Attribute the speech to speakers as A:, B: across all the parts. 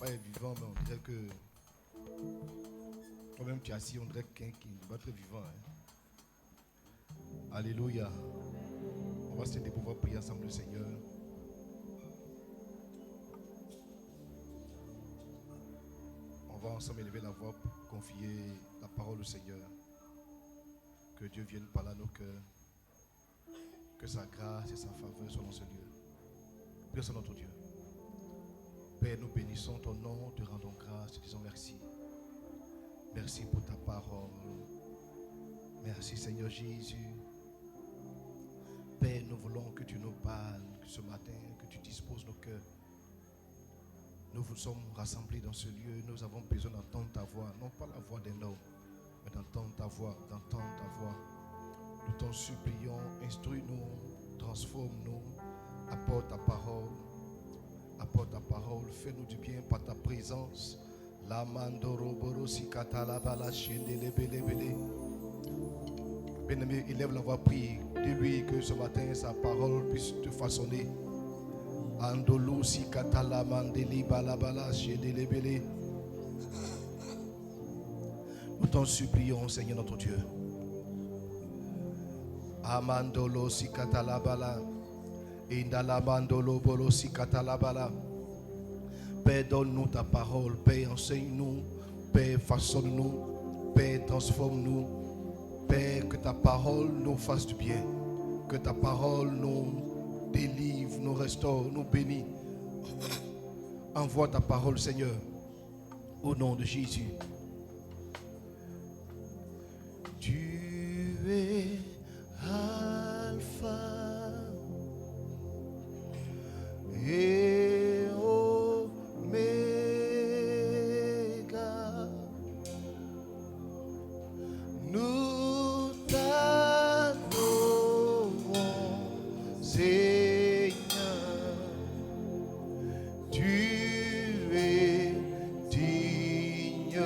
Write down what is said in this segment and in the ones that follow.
A: papa est vivant, mais on dirait que toi-même tu es assis, on dirait quelqu'un qui n'est pas très vivant. Alléluia. On va se pouvoir prier ensemble le Seigneur. On va ensemble élever la voix pour confier la parole au Seigneur. Que Dieu vienne parler à nos cœurs. Que sa grâce et sa faveur soient dans ce lieu. Prions notre Dieu. Père, nous bénissons ton nom, te rendons grâce, te disons merci. Merci pour ta parole. Merci Seigneur Jésus. Père, nous voulons que tu nous parles ce matin, que tu disposes nos cœurs. Nous vous sommes rassemblés dans ce lieu. Nous avons besoin d'entendre ta voix, non pas la voix d'un homme, mais d'entendre ta voix, d'entendre ta voix. Nous t'en supplions, instruis-nous, transforme-nous, apporte ta parole. Apporte ta parole, fais-nous du bien par ta présence. La mandoro borosi katalabala shendelebelebele. Bien-aimé, élève la voix, prie. Dis-lui que ce matin sa parole puisse te façonner. Andolusi katalamandeli balabala shendelebele. Nous t'en supplions, Seigneur notre Dieu. Amandolo si katalabala. Père, donne-nous ta parole. Père, enseigne-nous. Père, façonne-nous. Père, transforme-nous. Père, que ta parole nous fasse du bien. Que ta parole nous délivre, nous restaure, nous bénit. Envoie ta parole, Seigneur, au nom de Jésus. Tu es Alpha et Oméga, nous t'adorons, Seigneur, tu es digne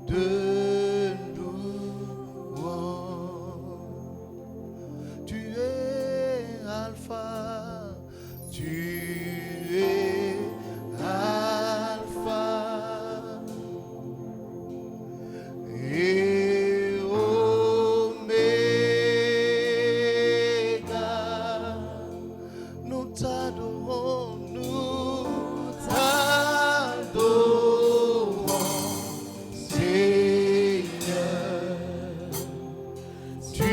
A: de louange, tu es Alpha, tu es Alpha et Oméga. Nous t'adorons, Seigneur. Tu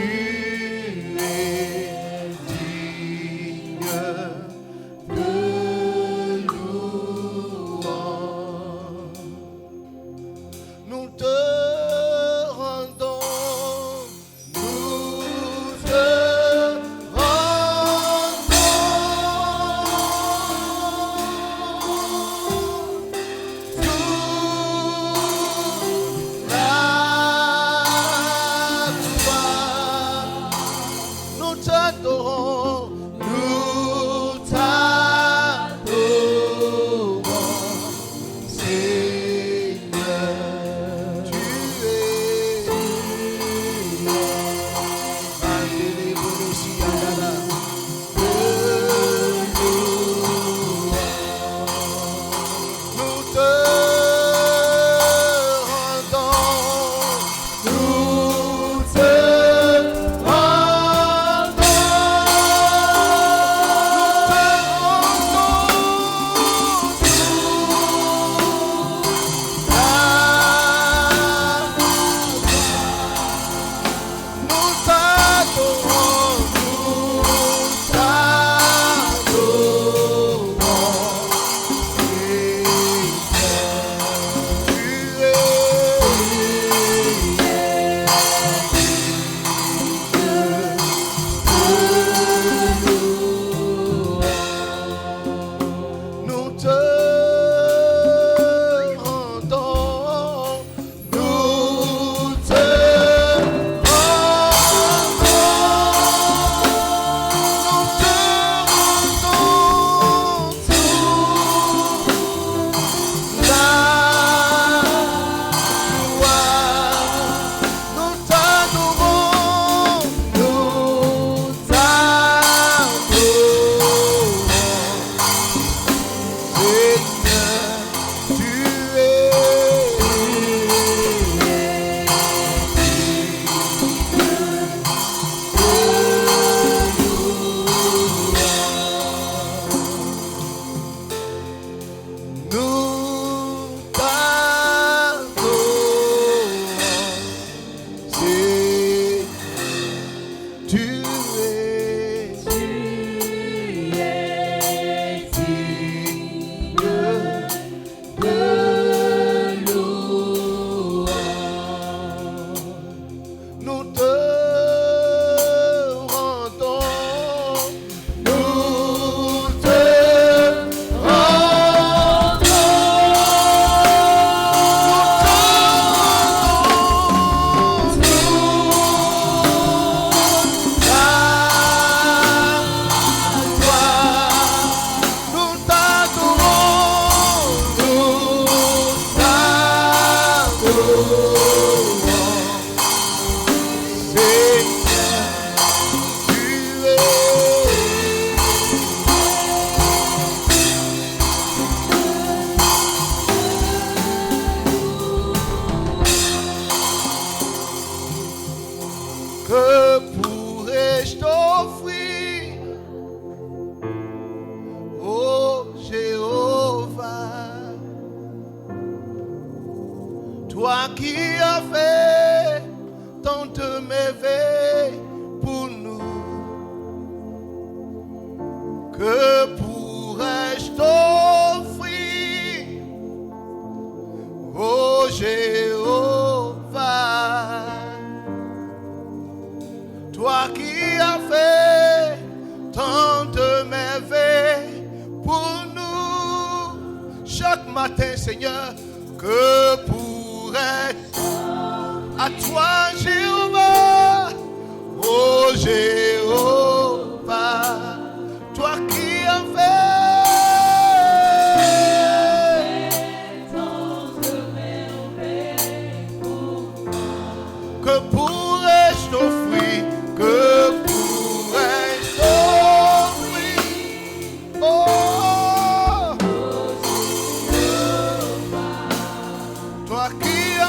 A: es digne de louange. Nous te rendons qui as fait tant de merveilles pour nous. Que pourrais-je t'offrir, ô Jéhovah? Toi qui as fait tant de merveilles pour nous. Chaque matin, Seigneur, que pourrais-je à toi, Jéhovah, ô Jéhovah, toi qui as fait tant de merveilles pour nous. Que pourrais-je t'offrir? Que pourrais-je t'offrir? Oh, toi qui as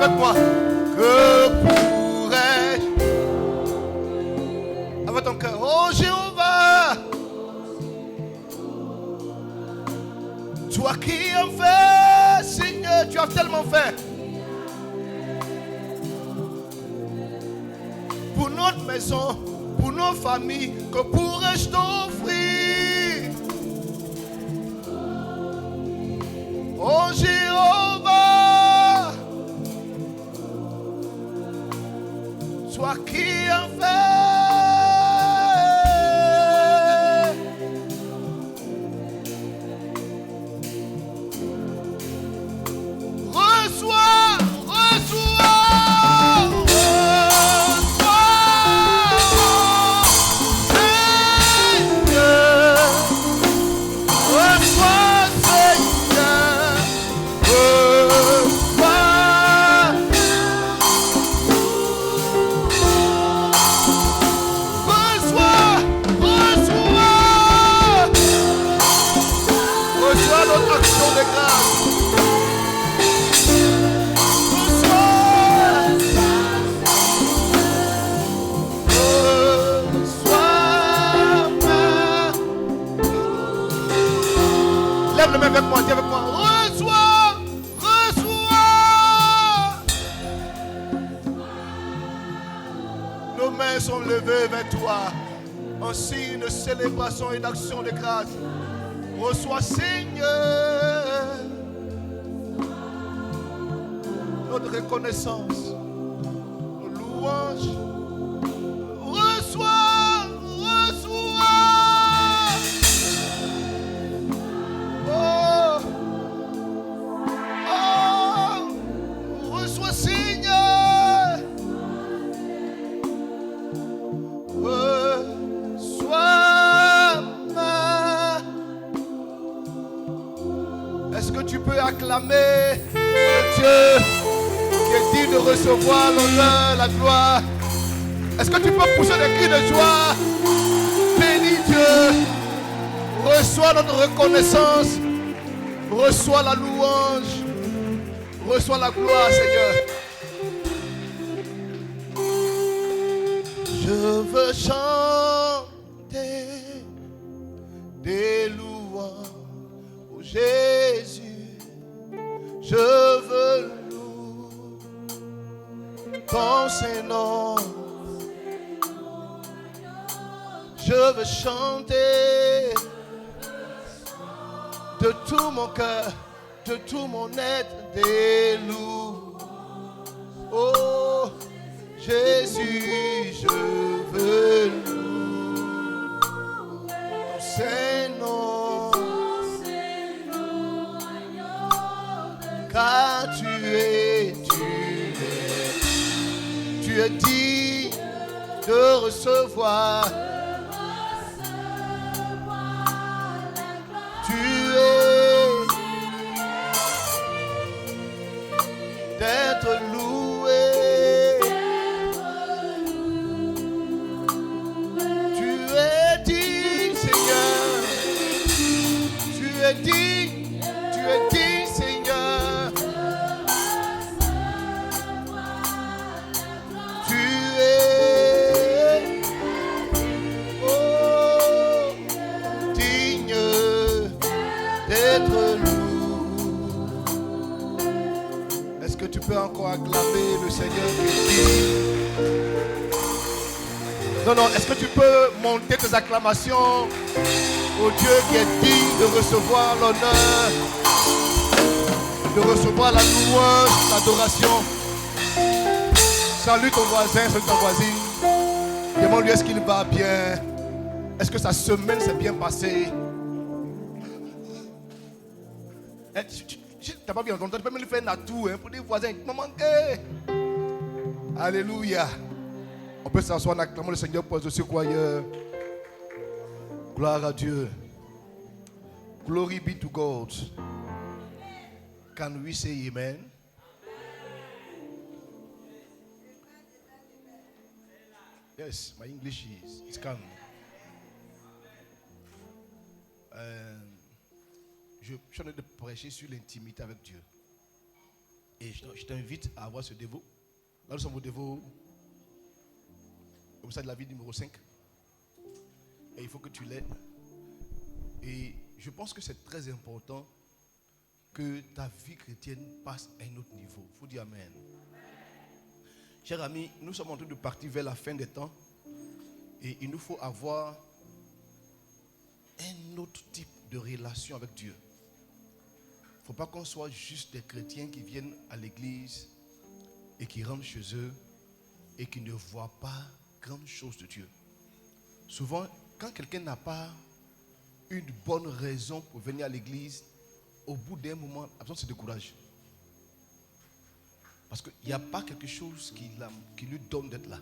A: avec moi. Que pourrais-je avec ton cœur? Oh Jéhovah, toi qui as fait, Seigneur, tu as tellement fait pour notre maison, pour nos familles. Que pourrais-je t'offrir? Oh Jéhovah, toi qui as fait reçois, notre action de grâce. Lève le main avec moi, dis avec moi. Reçois. Nos mains sont levées vers toi en signe de célébration et d'action de grâce. Reçois, Seigneur, notre reconnaissance, nos louanges. Reçois. Reçois, Seigneur. Est-ce que tu peux acclamer le Dieu qui est digne de recevoir l'honneur, la gloire? Est-ce que tu peux pousser des cris de joie? Bénis Dieu. Reçois notre reconnaissance. Reçois la louange. Reçois la gloire, Seigneur. Je veux chanter des louanges pour Jésus. Je veux louer ton Saint-Nom. Je veux chanter de tout mon cœur, de tout mon être, des loups. Oh, Jésus, je veux louer ton Saint-Nom, car tu es digne de recevoir. D'être loué. Tu es digne, Seigneur. Tu es digne, Seigneur. Tu es digne d'être loué. Est-ce que tu peux encore acclamer le Seigneur qui est digne? Non, est-ce que tu peux monter tes acclamations au Dieu qui est digne de recevoir l'honneur, de recevoir la louange, l'adoration? Salue ton voisin, salue ta voisine. Demande-lui est-ce qu'il va bien. Est-ce que sa semaine s'est bien passée? Tu n'as pas bien entendu, tu peux me le faire un atout pour des voisins qui m'ont manqué. Alléluia. On peut s'asseoir en acclamant le Seigneur pour le secoureur. Gloire à Dieu. Glory be to God. Can we say amen? Yes, my English is calm. Je suis en train de prêcher sur l'intimité avec Dieu. Et je t'invite à avoir ce dévot. Là, nous sommes au dévot, comme ça, de la vie numéro 5. Et il faut que tu l'aies. Et je pense que c'est très important que ta vie chrétienne passe à un autre niveau. Il faut dire Amen. Chers amis, nous sommes en train de partir vers la fin des temps. Et il nous faut avoir un autre type de relation avec Dieu. Il ne faut pas qu'on soit juste des chrétiens qui viennent à l'église et qui rentrent chez eux et qui ne voient pas grande chose de Dieu. Souvent, quand quelqu'un n'a pas une bonne raison pour venir à l'église, au bout d'un moment, la personne se décourage. Parce qu'il n'y a pas quelque chose qui lui donne d'être là.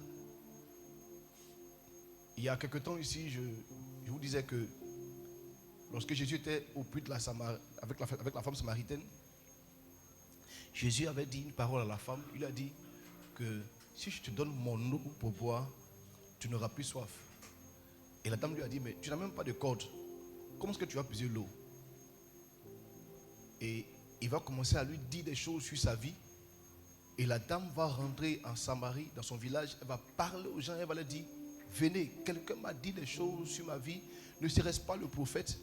A: Il y a quelque temps ici, je vous disais que lorsque Jésus était au puits de la Samarie, avec la femme samaritaine, Jésus avait dit une parole à la femme. Il a dit que si je te donne mon eau pour boire, tu n'auras plus soif. Et la dame lui a dit, mais tu n'as même pas de corde. Comment est-ce que tu vas puiser l'eau? Et il va commencer à lui dire des choses sur sa vie. Et la dame va rentrer en Samarie, dans son village. Elle va parler aux gens. Elle va leur dire, venez, quelqu'un m'a dit des choses sur ma vie. Ne serait-ce pas le prophète?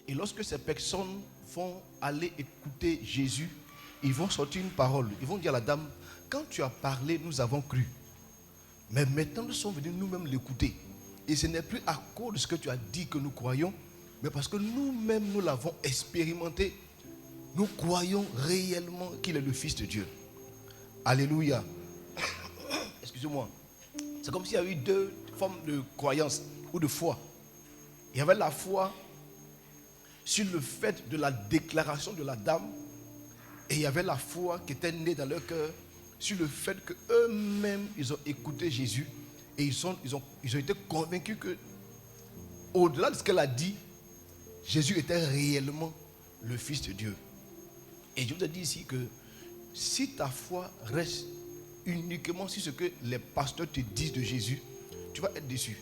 A: Et lorsque ces personnes vont aller écouter Jésus, ils vont sortir une parole. Ils vont dire à la dame, quand tu as parlé, nous avons cru. Mais maintenant, nous sommes venus nous-mêmes l'écouter. Et ce n'est plus à cause de ce que tu as dit que nous croyons, mais parce que nous-mêmes, nous l'avons expérimenté. Nous croyons réellement qu'il est le Fils de Dieu. Alléluia. Excusez-moi. C'est comme s'il y avait eu deux formes de croyance ou de foi. Il y avait la foi sur le fait de la déclaration de la dame, et il y avait la foi qui était née dans leur cœur sur le fait qu'eux-mêmes, ils ont écouté Jésus et ils ont été convaincus que, au-delà de ce qu'elle a dit, Jésus était réellement le Fils de Dieu. Et je vous ai dit ici que si ta foi reste uniquement sur ce que les pasteurs te disent de Jésus, tu vas être déçu.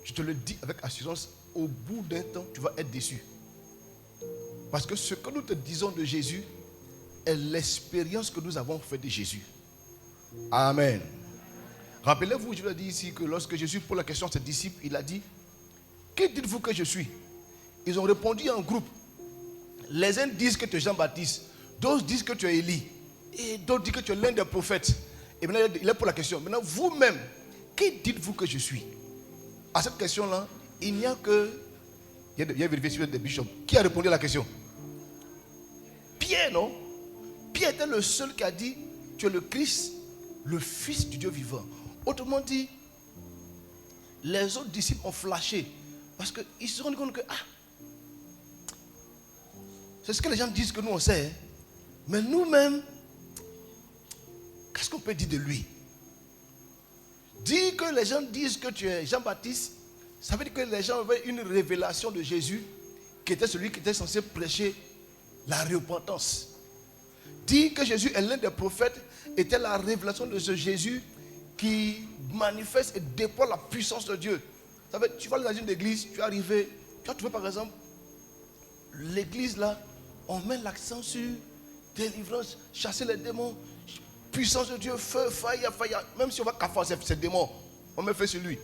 A: Je te le dis avec assurance, au bout d'un temps, tu vas être déçu. Parce que ce que nous te disons de Jésus est l'expérience que nous avons faite de Jésus. Amen. Rappelez-vous, je vous ai dit ici que lorsque Jésus pose la question à ses disciples, il a dit, qui dites-vous que je suis? Ils ont répondu en groupe. Les uns disent que tu es Jean-Baptiste, d'autres disent que tu es Élie, et d'autres disent que tu es l'un des prophètes. Et maintenant, il est pour la question. Maintenant, vous-même, qui dites-vous que je suis? À cette question-là, il n'y a que... Il y a vérifié sur des bishops. Qui a répondu à la question? Pierre, non? Pierre était le seul qui a dit, tu es le Christ, le Fils du Dieu vivant. Autrement dit, les autres disciples ont flashé. Parce qu'ils se sont rendus compte que, c'est ce que les gens disent que nous on sait. Hein. Mais nous-mêmes, qu'est-ce qu'on peut dire de lui? Dire que les gens disent que tu es Jean-Baptiste, ça veut dire que les gens avaient une révélation de Jésus, qui était celui qui était censé prêcher la repentance. Dire que Jésus est l'un des prophètes était la révélation de ce Jésus qui manifeste et déploie la puissance de Dieu. Ça veut dire, tu vas dans une église, tu es arrivé, tu as trouvé par exemple, l'église là, on met l'accent sur délivrance, chasser les démons, puissance de Dieu, feu, fire. Même si on va caffer ces démons, on met feu sur lui.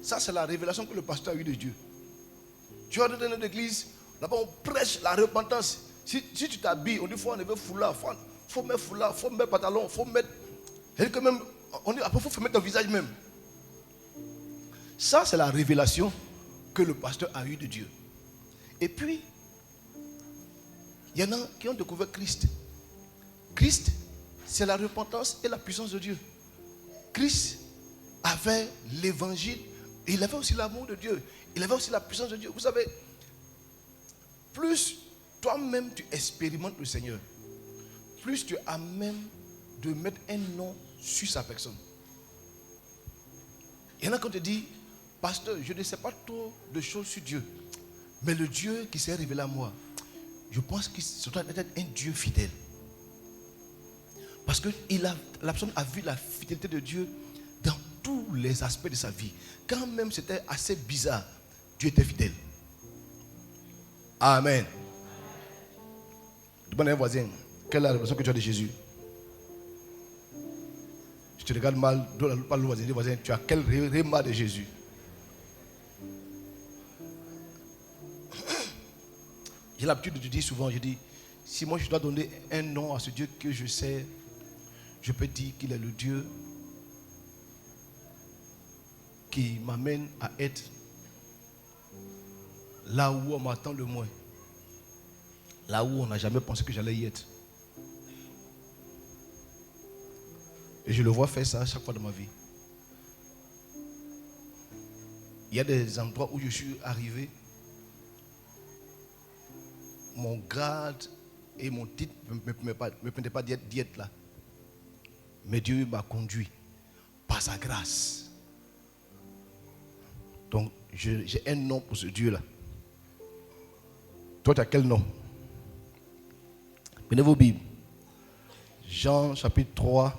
A: Ça, c'est la révélation que le pasteur a eue de Dieu. Tu vas dans une église, là-bas on prêche la repentance. Si tu t'habilles, on dit faut enlever foulard, faut mettre foulard, faut mettre pantalon, faut mettre. Et que même, on dit après faut mettre ton visage même. Ça, c'est la révélation que le pasteur a eue de Dieu. Et puis, il y en a qui ont découvert Christ. Christ, c'est la repentance et la puissance de Dieu. Christ avait l'évangile, il avait aussi l'amour de Dieu, il avait aussi la puissance de Dieu. Vous savez, plus toi-même tu expérimentes le Seigneur, plus tu as même de mettre un nom sur sa personne. Il y en a qui te dit, pasteur, je ne sais pas trop de choses sur Dieu, mais le Dieu qui s'est révélé à moi, je pense que ce doit être un Dieu fidèle. Parce que la personne a vu la fidélité de Dieu dans tous les aspects de sa vie. Quand même c'était assez bizarre, Dieu était fidèle. Amen. Demande à un voisin, quelle est la révélation que tu as de Jésus? Je te regarde mal, pas le voisin, dis voisin, tu as quel réma de Jésus? J'ai l'habitude de dire souvent, je dis, si moi je dois donner un nom à ce Dieu que je sais, je peux dire qu'il est le Dieu qui m'amène à être là où on m'attend le moins. Là où on n'a jamais pensé que j'allais y être. Et je le vois faire ça à chaque fois dans ma vie. Il y a des endroits où je suis arrivé, mon grade et mon titre ne me permettaient pas d'y être là. Mais Dieu m'a conduit par sa grâce. Donc, j'ai un nom pour ce Dieu-là. Toi, tu as quel nom? Prenez vos Bibles. Jean chapitre 3.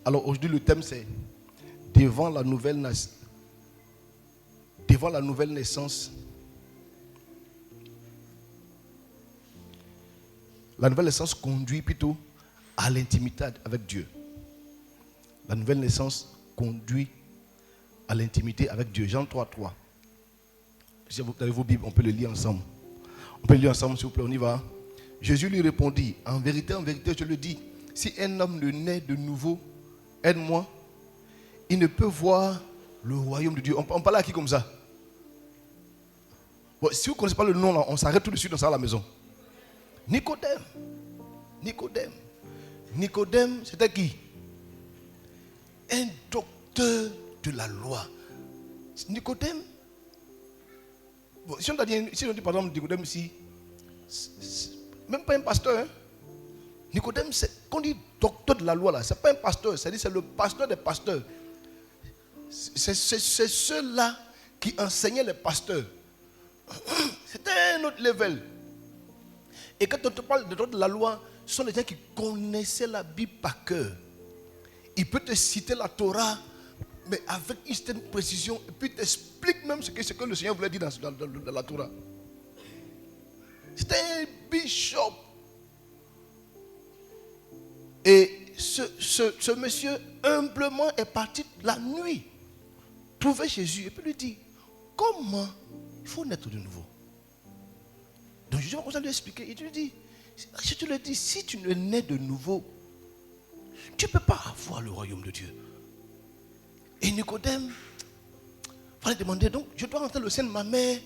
A: Alors, aujourd'hui, le thème c'est devant la nouvelle naissance. La nouvelle naissance conduit plutôt à l'intimité avec Dieu. La nouvelle naissance conduit à l'intimité avec Dieu. Jean 3, 3. Si vous avez vos Bibles, on peut le lire ensemble. On peut le lire ensemble, s'il vous plaît, on y va. Jésus lui répondit, en vérité, je le dis, si un homme ne naît de nouveau, aide-moi, il ne peut voir le royaume de Dieu. On parle à qui comme ça? Bon, si vous ne connaissez pas le nom, là, on s'arrête tout de suite dans ça à la maison. Nicodème. Nicodème, c'était qui? Un docteur de la loi. Nicodème. Bon, si on dit par exemple Nicodème ici, même pas un pasteur. Hein? Nicodème, quand on dit docteur de la loi là, c'est pas un pasteur, c'est le pasteur des pasteurs. C'est ceux-là qui enseignaient les pasteurs. C'était un autre level. Et quand on te parle de docteur de la loi, ce sont les gens qui connaissaient la Bible par cœur. Il peut te citer la Torah, mais avec une certaine précision, et puis t'explique même ce que le Seigneur voulait dire dans la Torah. C'était un bishop. Et ce monsieur, humblement, est parti la nuit trouver Jésus et puis lui dit, comment il faut naître de nouveau? Donc Jésus va commencer à lui expliquer. Il lui dit, je te le dis, si tu ne nais de nouveau, tu ne peux pas avoir le royaume de Dieu. Et Nicodème, il fallait demander, donc je dois rentrer le sein de ma mère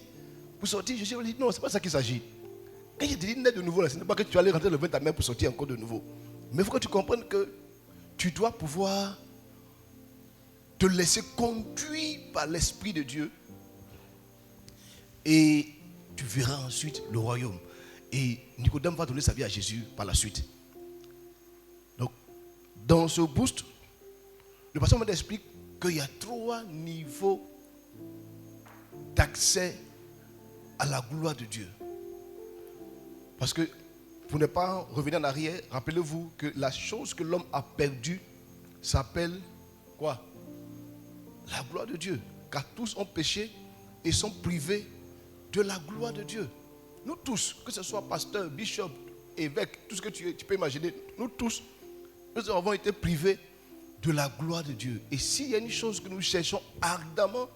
A: pour sortir. Je lui ai dit, non, ce n'est pas ça qu'il s'agit. Quand je te dis naître de nouveau, ce n'est pas que tu allais rentrer le ventre de ta mère pour sortir encore de nouveau. Mais il faut que tu comprennes que tu dois pouvoir te laisser conduire par l'Esprit de Dieu. Et tu verras ensuite le royaume. Et Nicodème va donner sa vie à Jésus par la suite. Donc, dans ce boost, le pasteur m'explique qu'il y a 3 niveaux d'accès à la gloire de Dieu. Parce que, pour ne pas revenir en arrière, rappelez-vous que la chose que l'homme a perdue s'appelle quoi? La gloire de Dieu. Car tous ont péché et sont privés de la gloire de Dieu. Nous tous, que ce soit pasteur, bishop, évêque, tout ce que tu peux imaginer, nous tous, nous avons été privés de la gloire de Dieu. Et s'il y a une chose que nous cherchons ardemment,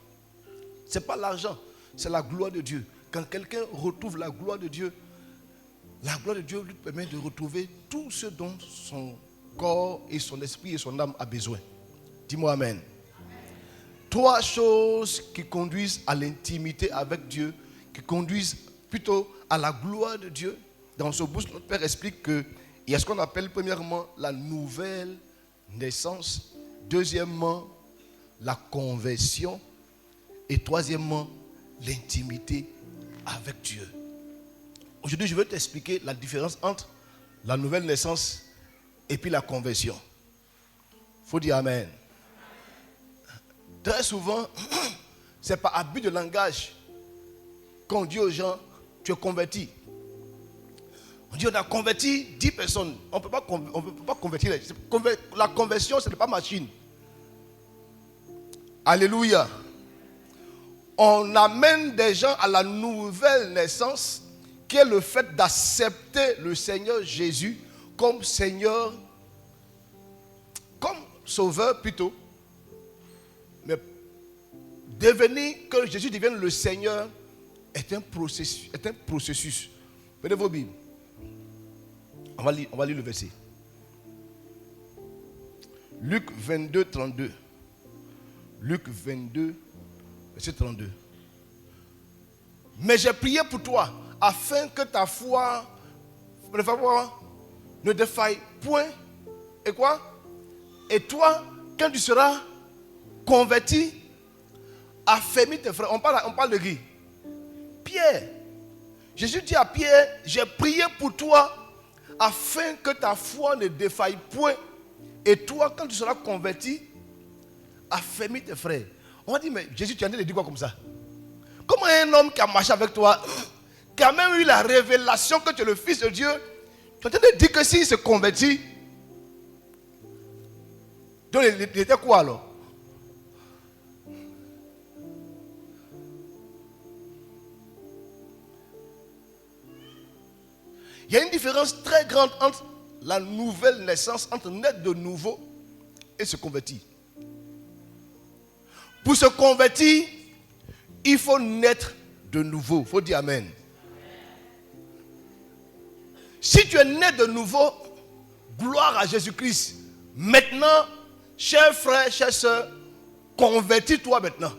A: ce n'est pas l'argent, c'est la gloire de Dieu. Quand quelqu'un retrouve la gloire de Dieu, la gloire de Dieu lui permet de retrouver tout ce dont son corps et son esprit et son âme a besoin. Dis-moi amen. 3 choses qui conduisent à l'intimité avec Dieu, qui conduisent plutôt à la gloire de Dieu. Dans ce boost, notre Père explique qu'il y a ce qu'on appelle premièrement la nouvelle naissance, deuxièmement la conversion et troisièmement l'intimité avec Dieu. Aujourd'hui, je vais t'expliquer la différence entre la nouvelle naissance et puis la conversion. Il faut dire amen. Très souvent, c'est par abus de langage qu'on dit aux gens, tu es converti. On dit, on a converti 10 personnes. On ne peut pas convertir. La conversion, ce n'est pas machine. Alléluia. On amène des gens à la nouvelle naissance, qui est le fait d'accepter le Seigneur Jésus comme Seigneur, comme Sauveur plutôt. Mais devenir, que Jésus devienne le Seigneur, est un processus. Prenez vos Bibles. On va lire le verset. Luc 22, 32. Luc 22, verset 32. Mais j'ai prié pour toi, afin que ta foi ne défaille point. Et quoi? Et toi, quand tu seras converti, affermis tes frères. On parle de qui? Pierre. Jésus dit à Pierre, j'ai prié pour toi afin que ta foi ne défaille point. Et toi, quand tu seras converti, affermis tes frères. On va dire, mais Jésus, tu es en train de dire quoi comme ça? Comment un homme qui a marché avec toi, qui a même eu la révélation que tu es le Fils de Dieu, tu es en train de dire que s'il se convertit, donc il était quoi alors? Il y a une différence très grande entre la nouvelle naissance, entre naître de nouveau et se convertir. Pour se convertir, il faut naître de nouveau. Il faut dire amen. Si tu es né de nouveau, gloire à Jésus-Christ. Maintenant, chers frères, chères sœurs, convertis-toi maintenant.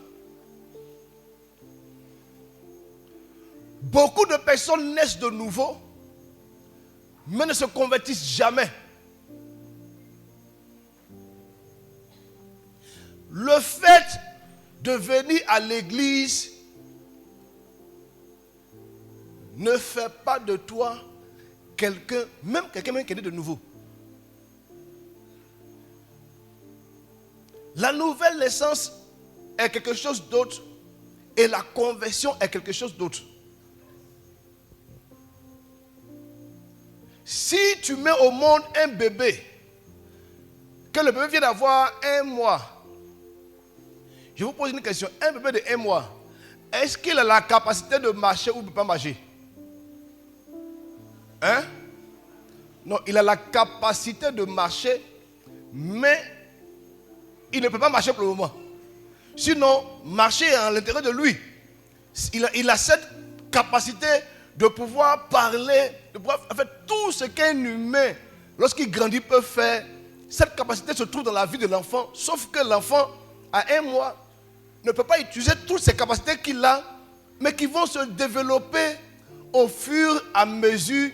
A: Beaucoup de personnes naissent de nouveau, mais ne se convertissent jamais. Le fait de venir à l'église ne fait pas de toi quelqu'un qui est né de nouveau. La nouvelle naissance est quelque chose d'autre et la conversion est quelque chose d'autre. Si tu mets au monde un bébé, que le bébé vient d'avoir 1 mois, je vous pose une question. Un bébé de 1 mois, est-ce qu'il a la capacité de marcher ou il ne peut pas marcher? Hein? Non, il a la capacité de marcher, mais il ne peut pas marcher pour le moment. Sinon, marcher est à l'intérieur de lui. Il a cette capacité de pouvoir parler, de pouvoir faire tout ce qu'un humain, lorsqu'il grandit, peut faire cette capacité se trouve dans la vie de l'enfant, sauf que l'enfant, à 1 mois, ne peut pas utiliser toutes ces capacités qu'il a, mais qui vont se développer au fur et à mesure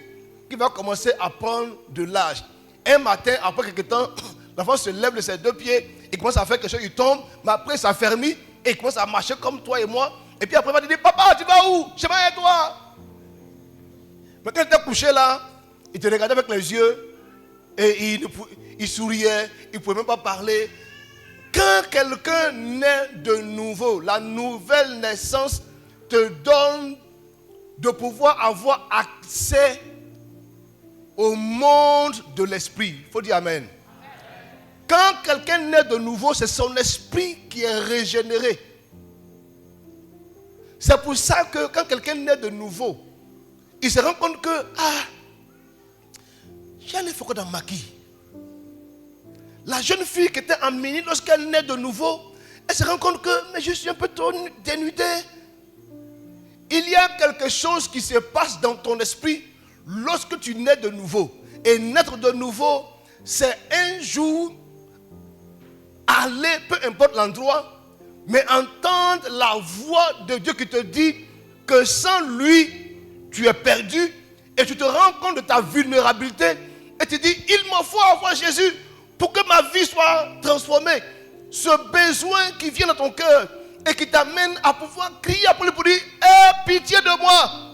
A: qu'il va commencer à prendre de l'âge. Un matin, après quelques temps, l'enfant se lève de ses 2 pieds, il commence à faire quelque chose, il tombe, mais après ça s'affermit et il commence à marcher comme toi et moi. Et puis après, il va te dire, papa, tu vas où? Je vais et toi. Mais quand il était couché là, il te regardait avec les yeux et il souriait, il ne pouvait même pas parler. Quand quelqu'un naît de nouveau, la nouvelle naissance te donne de pouvoir avoir accès au monde de l'esprit. Il faut dire amen. Quand quelqu'un naît de nouveau, c'est son esprit qui est régénéré. C'est pour ça que quand quelqu'un naît de nouveau, il se rend compte que, j'en ai fait dans Maki. La jeune fille qui était en mini, lorsqu'elle naît de nouveau, elle se rend compte que, mais je suis un peu dénudée. Il y a quelque chose qui se passe dans ton esprit lorsque tu nais de nouveau. Et naître de nouveau, c'est un jour aller, peu importe l'endroit, mais entendre la voix de Dieu qui te dit que sans lui, tu es perdu et tu te rends compte de ta vulnérabilité et tu dis, il me faut avoir Jésus pour que ma vie soit transformée. Ce besoin qui vient dans ton cœur et qui t'amène à pouvoir crier pour lui pour dire, aie pitié de moi,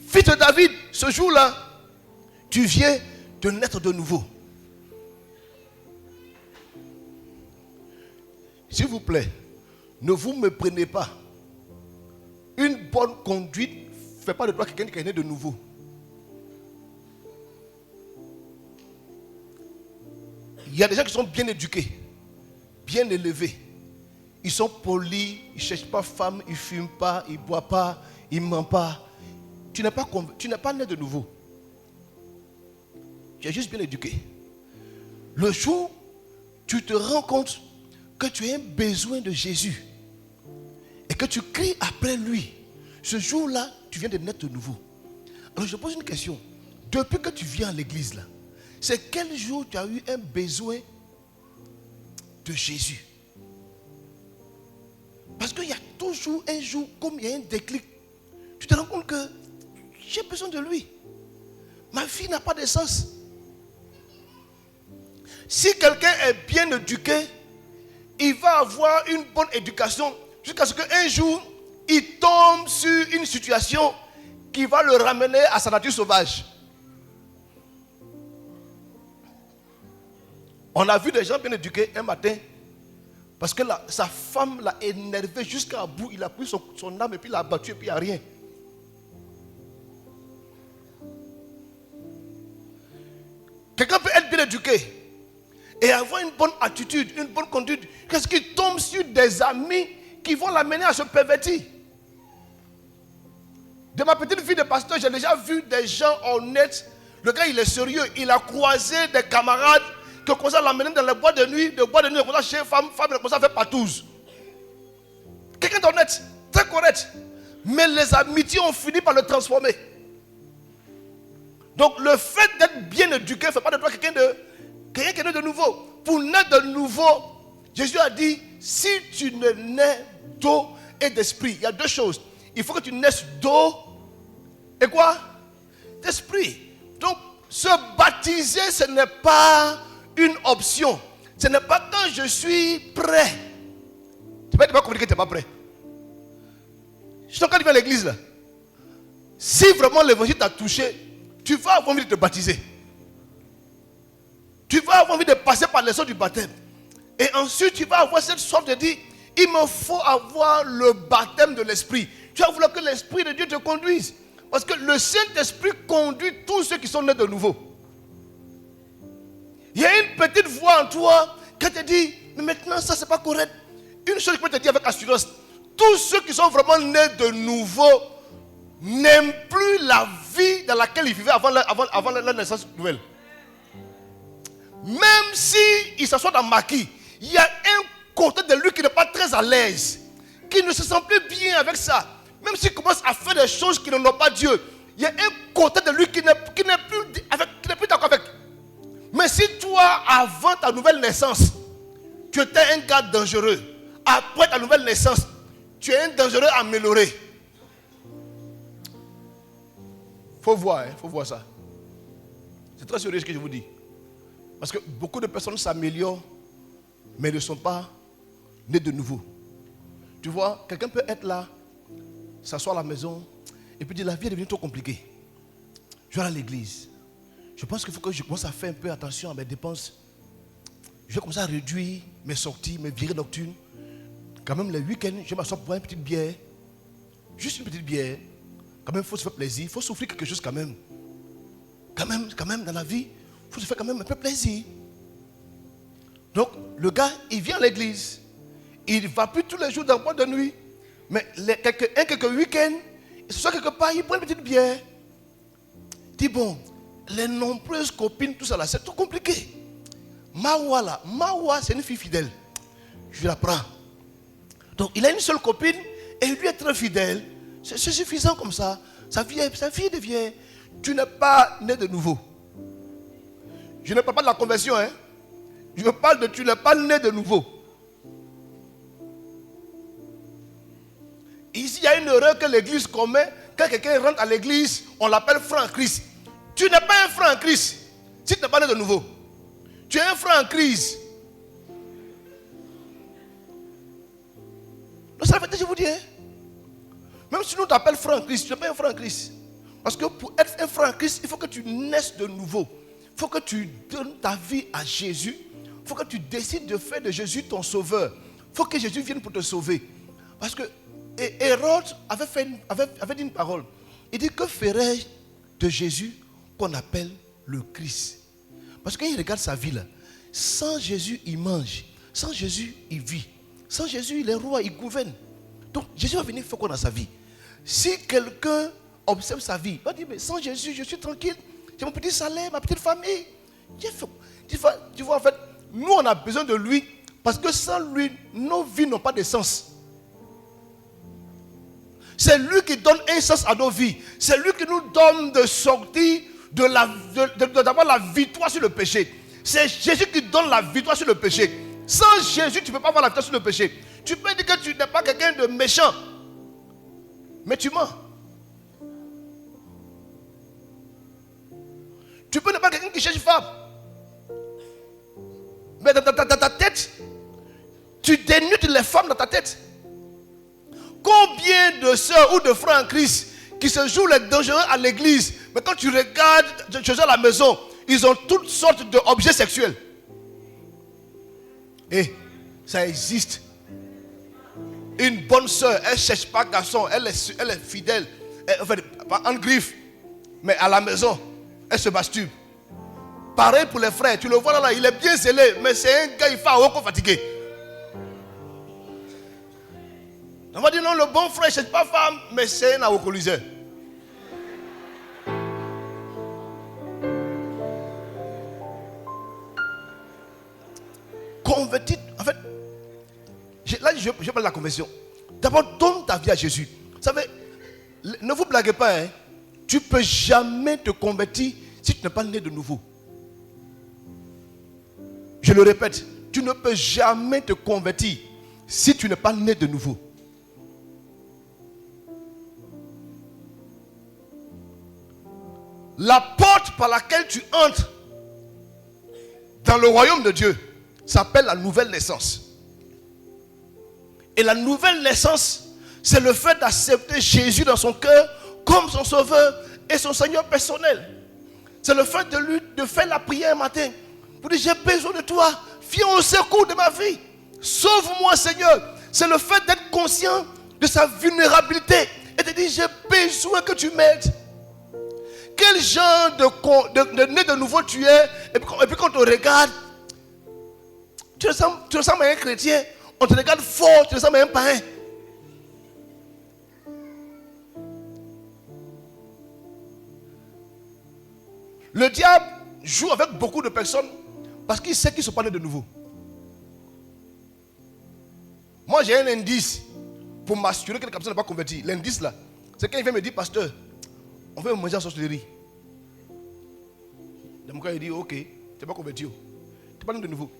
A: fils de David. Ce jour-là, tu viens de naître de nouveau. S'il vous plaît, ne vous méprenez pas. Une bonne conduite ne fait pas de toi quelqu'un qui est né de nouveau. Il y a des gens qui sont bien éduqués, bien élevés. Ils sont polis, ils ne cherchent pas femme, ils ne fument pas, ils ne boivent pas, ils ne mentent pas. Tu n'es pas né de nouveau. Tu es juste bien éduqué. Le jour, tu te rends compte que tu as un besoin de Jésus et que tu cries après lui. Ce jour-là, tu viens de naître de nouveau. Alors je pose une question. Depuis que tu viens à l'église là, c'est quel jour tu as eu un besoin de Jésus? Parce qu'il y a toujours un jour, comme il y a un déclic, tu te rends compte que j'ai besoin de lui. Ma vie n'a pas de sens. Si quelqu'un est bien éduqué, il va avoir une bonne éducation jusqu'à ce qu'un jour, il tombe sur une situation qui va le ramener à sa nature sauvage. On a vu des gens bien éduqués un matin parce que sa femme l'a énervé jusqu'à bout. Il a pris son âme et puis il l'a abattu et puis il n'y a rien. Quelqu'un peut être bien éduqué et avoir une bonne attitude, une bonne conduite. Qu'est-ce qu'il tombe sur des amis qui vont l'amener à se pervertir? De ma petite fille de pasteur, j'ai déjà vu des gens honnêtes. Le gars, il est sérieux. Il a croisé des camarades qui ont commencé à l'amener dans les boîtes de nuit. De boîtes de nuit, il a commencé à chez femme, il a commencé à faire partouze. Quelqu'un d'honnête, très correct. Mais les amitiés ont fini par le transformer. Donc le fait d'être bien éduqué ne fait pas de toi quelqu'un qui est né de nouveau. Pour naître de nouveau, Jésus a dit, si tu ne nais d'eau et d'esprit, il y a 2 choses. Il faut que tu naisses d'eau et quoi? D'esprit. Donc, se baptiser, ce n'est pas une option. Ce n'est pas quand je suis prêt. Tu ne peux pas communiquer que tu n'es pas prêt. Je suis quand tu viens à l'église là. Si vraiment l'évangile t'a touché, tu vas avoir envie de te baptiser. Tu vas avoir envie de passer par les eaux du baptême. Et ensuite, tu vas avoir cette soif de dire, il me faut avoir le baptême de l'esprit. Tu vas vouloir que l'esprit de Dieu te conduise. Parce que le Saint-Esprit conduit tous ceux qui sont nés de nouveau. Il y a une petite voix en toi qui te dit, mais maintenant ça c'est pas correct. Une chose que je peux te dire avec assurance, tous ceux qui sont vraiment nés de nouveau n'aiment plus la vie dans laquelle ils vivaient avant la naissance nouvelle. Même si il s'assoit dans Maki, il y a un côté de lui qui n'est pas très à l'aise, qui ne se sent plus bien avec ça. Même s'il commence à faire des choses qui n'ont pas Dieu, il y a un côté de lui qui n'est plus d'accord avec. Mais si toi, avant ta nouvelle naissance, tu étais un gars dangereux. Après ta nouvelle naissance, tu es un dangereux amélioré. Faut voir, faut voir ça. C'est très sérieux ce que je vous dis. Parce que beaucoup de personnes s'améliorent, mais ne sont pas nées de nouveau. Tu vois, quelqu'un peut être là, s'asseoir à la maison, et puis dire la vie est devenue trop compliquée. Je vais à l'église. Je pense qu'il faut que je commence à faire un peu attention à mes dépenses. Je vais commencer à réduire mes sorties, mes virées nocturnes. Quand même, les week-ends, je vais m'asseoir pour boire une petite bière. Juste une petite bière. Quand même, il faut se faire plaisir. Il faut souffrir quelque chose quand même. Quand même, dans la vie, il faut se faire quand même un peu plaisir. Donc, le gars, il vient à l'église. Il ne va plus tous les jours dans le boîte de nuit. Mais quelques week-ends, il se soit quelque part, il prend une petite bière. Il dit, bon, les nombreuses copines, tout ça là, c'est trop compliqué. Mawa, c'est une fille fidèle. Je la prends. Donc, il a une seule copine et lui est très fidèle. C'est suffisant comme ça. Sa fille devient. Tu n'es pas né de nouveau. Je ne parle pas de la conversion. Hein. Je parle de tu n'es pas né de nouveau. Ici, il y a une erreur que l'église commet. Quand quelqu'un rentre à l'église, on l'appelle frère en Christ. Tu n'es pas un frère en Christ si tu n'es pas né de nouveau. Tu es un frère en crise. Donc, ça fait, je vous dis, hein? Même si nous t'appelons frère en Christ, tu n'es pas un frère en Christ. Parce que pour être un frère en Christ, il faut que tu naisses de nouveau. Il faut que tu donnes ta vie à Jésus. Il faut que tu décides de faire de Jésus ton sauveur. Il faut que Jésus vienne pour te sauver. Parce que Hérode avait dit une parole. Il dit, que ferais-je de Jésus qu'on appelle le Christ? Parce qu'il regarde sa vie là. Sans Jésus, il mange. Sans Jésus, il vit. Sans Jésus, il est roi, il gouverne. Donc Jésus va venir faire quoi dans sa vie? Si quelqu'un observe sa vie, il va dire, mais sans Jésus, je suis tranquille. J'ai mon petit salaire, ma petite famille. Tu vois, en fait, nous, on a besoin de lui. Parce que sans lui, nos vies n'ont pas de sens. C'est lui qui donne un sens à nos vies. C'est lui qui nous donne de sortir d'avoir la victoire sur le péché. C'est Jésus qui donne la victoire sur le péché. Sans Jésus, tu ne peux pas avoir la victoire sur le péché. Tu peux dire que tu n'es pas quelqu'un de méchant. Mais tu mens. Tu peux ne pas quelqu'un qui cherche femme. Mais dans ta tête, tu dénudes les femmes dans ta tête. Combien de sœurs ou de frères en Christ qui se jouent les dangereux à l'église, mais quand tu regardes chez eux à la maison, ils ont toutes sortes d'objets sexuels. Et ça existe. Une bonne sœur, elle ne cherche pas garçon, elle est fidèle. Enfin, pas en griffe, mais à la maison, elle se masturbe. Pareil pour les frères, tu le vois là, il est bien zélé, mais c'est un gars, il fait un fatigué. On va dire non, le bon frère, c'est pas femme, mais c'est un alcoolisé. Converti, en fait, là je parle de la conversion. D'abord, donne ta vie à Jésus. Vous savez, ne vous blaguez pas, hein? Tu ne peux jamais te convertir si tu n'es pas né de nouveau. Je le répète, tu ne peux jamais te convertir si tu n'es pas né de nouveau. La porte par laquelle tu entres dans le royaume de Dieu s'appelle la nouvelle naissance. Et la nouvelle naissance, c'est le fait d'accepter Jésus dans son cœur comme son sauveur et son Seigneur personnel. C'est le fait de faire la prière un matin pour dire, j'ai besoin de toi, viens au secours de ma vie, sauve-moi Seigneur. C'est le fait d'être conscient de sa vulnérabilité et de dire, j'ai besoin que tu m'aides. Quel genre de né de nouveau tu es, et puis quand on te regarde, tu ressembles à un chrétien, on te regarde fort, tu ressembles à un païen. Le diable joue avec beaucoup de personnes parce qu'il sait qu'ils ne sont pas nés de nouveau. Moi j'ai un indice pour m'assurer que la personne n'est pas convertie. L'indice là, c'est quand il vient me dire, pasteur, on veut manger en sorcellerie. Dans mon cas, il dit, ok, tu n'es pas converti. Tu parles de nouveau.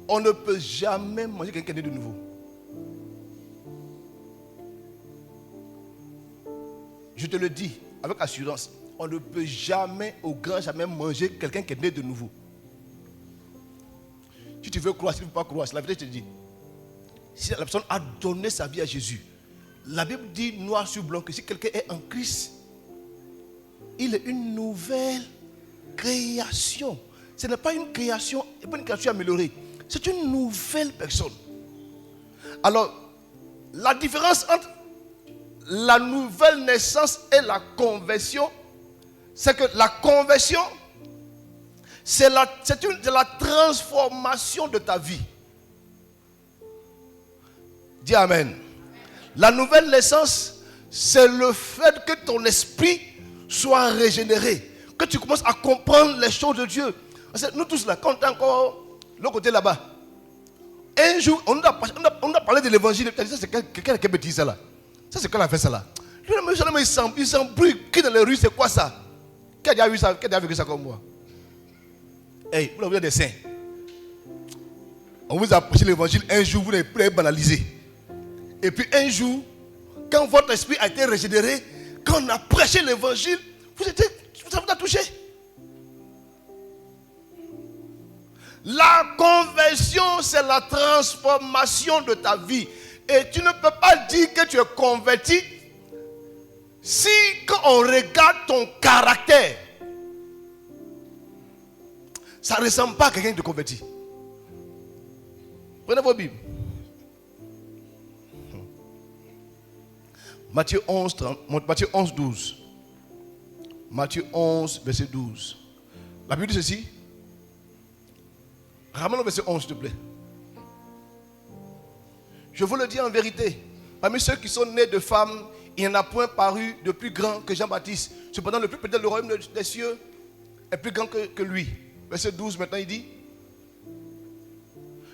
A: On ne peut jamais manger quelqu'un qui est né de nouveau. Je te le dis avec assurance. On ne peut jamais, au grand jamais, manger quelqu'un qui est né de nouveau. Si tu veux croire, si tu ne veux pas croire, c'est la vérité, je te dis. Si la personne a donné sa vie à Jésus, la Bible dit noir sur blanc que si quelqu'un est en Christ, il est une nouvelle création. Ce n'est pas une création améliorée. C'est une nouvelle personne. Alors, la différence entre la nouvelle naissance et la conversion, c'est que la conversion, c'est la transformation de ta vie. Dis Amen. La nouvelle naissance, c'est le fait que ton esprit soit régénéré, que tu commences à comprendre les choses de Dieu. Nous tous là, quand on est encore de l'autre côté là-bas, un jour, on a parlé de l'évangile. Ça, c'est quelqu'un qui a dit ça là. Ça, c'est quelqu'un qui a fait ça là. Il s'embrouille. Qui dans les rues, c'est quoi ça? Qui a déjà vu ça? Qui a déjà vécu ça comme moi? Hey, vous avez des saints. On vous a prêché l'évangile un jour, vous n'avez plus banalisé. Et puis un jour, quand votre esprit a été régénéré, quand on a prêché l'évangile, ça vous a touché. La conversion, c'est la transformation de ta vie. Et tu ne peux pas dire que tu es converti si, quand on regarde ton caractère, ça ne ressemble pas à quelqu'un de converti. Prenez vos Bibles. Matthieu 11, 12. Matthieu 11, verset 12. La Bible dit ceci. Ramène le verset 11, s'il te plaît. Je vous le dis en vérité. Parmi ceux qui sont nés de femmes, il n'y en a point paru de plus grand que Jean-Baptiste. Cependant, le plus petit du royaume des cieux est plus grand que lui. Verset 12, maintenant, il dit.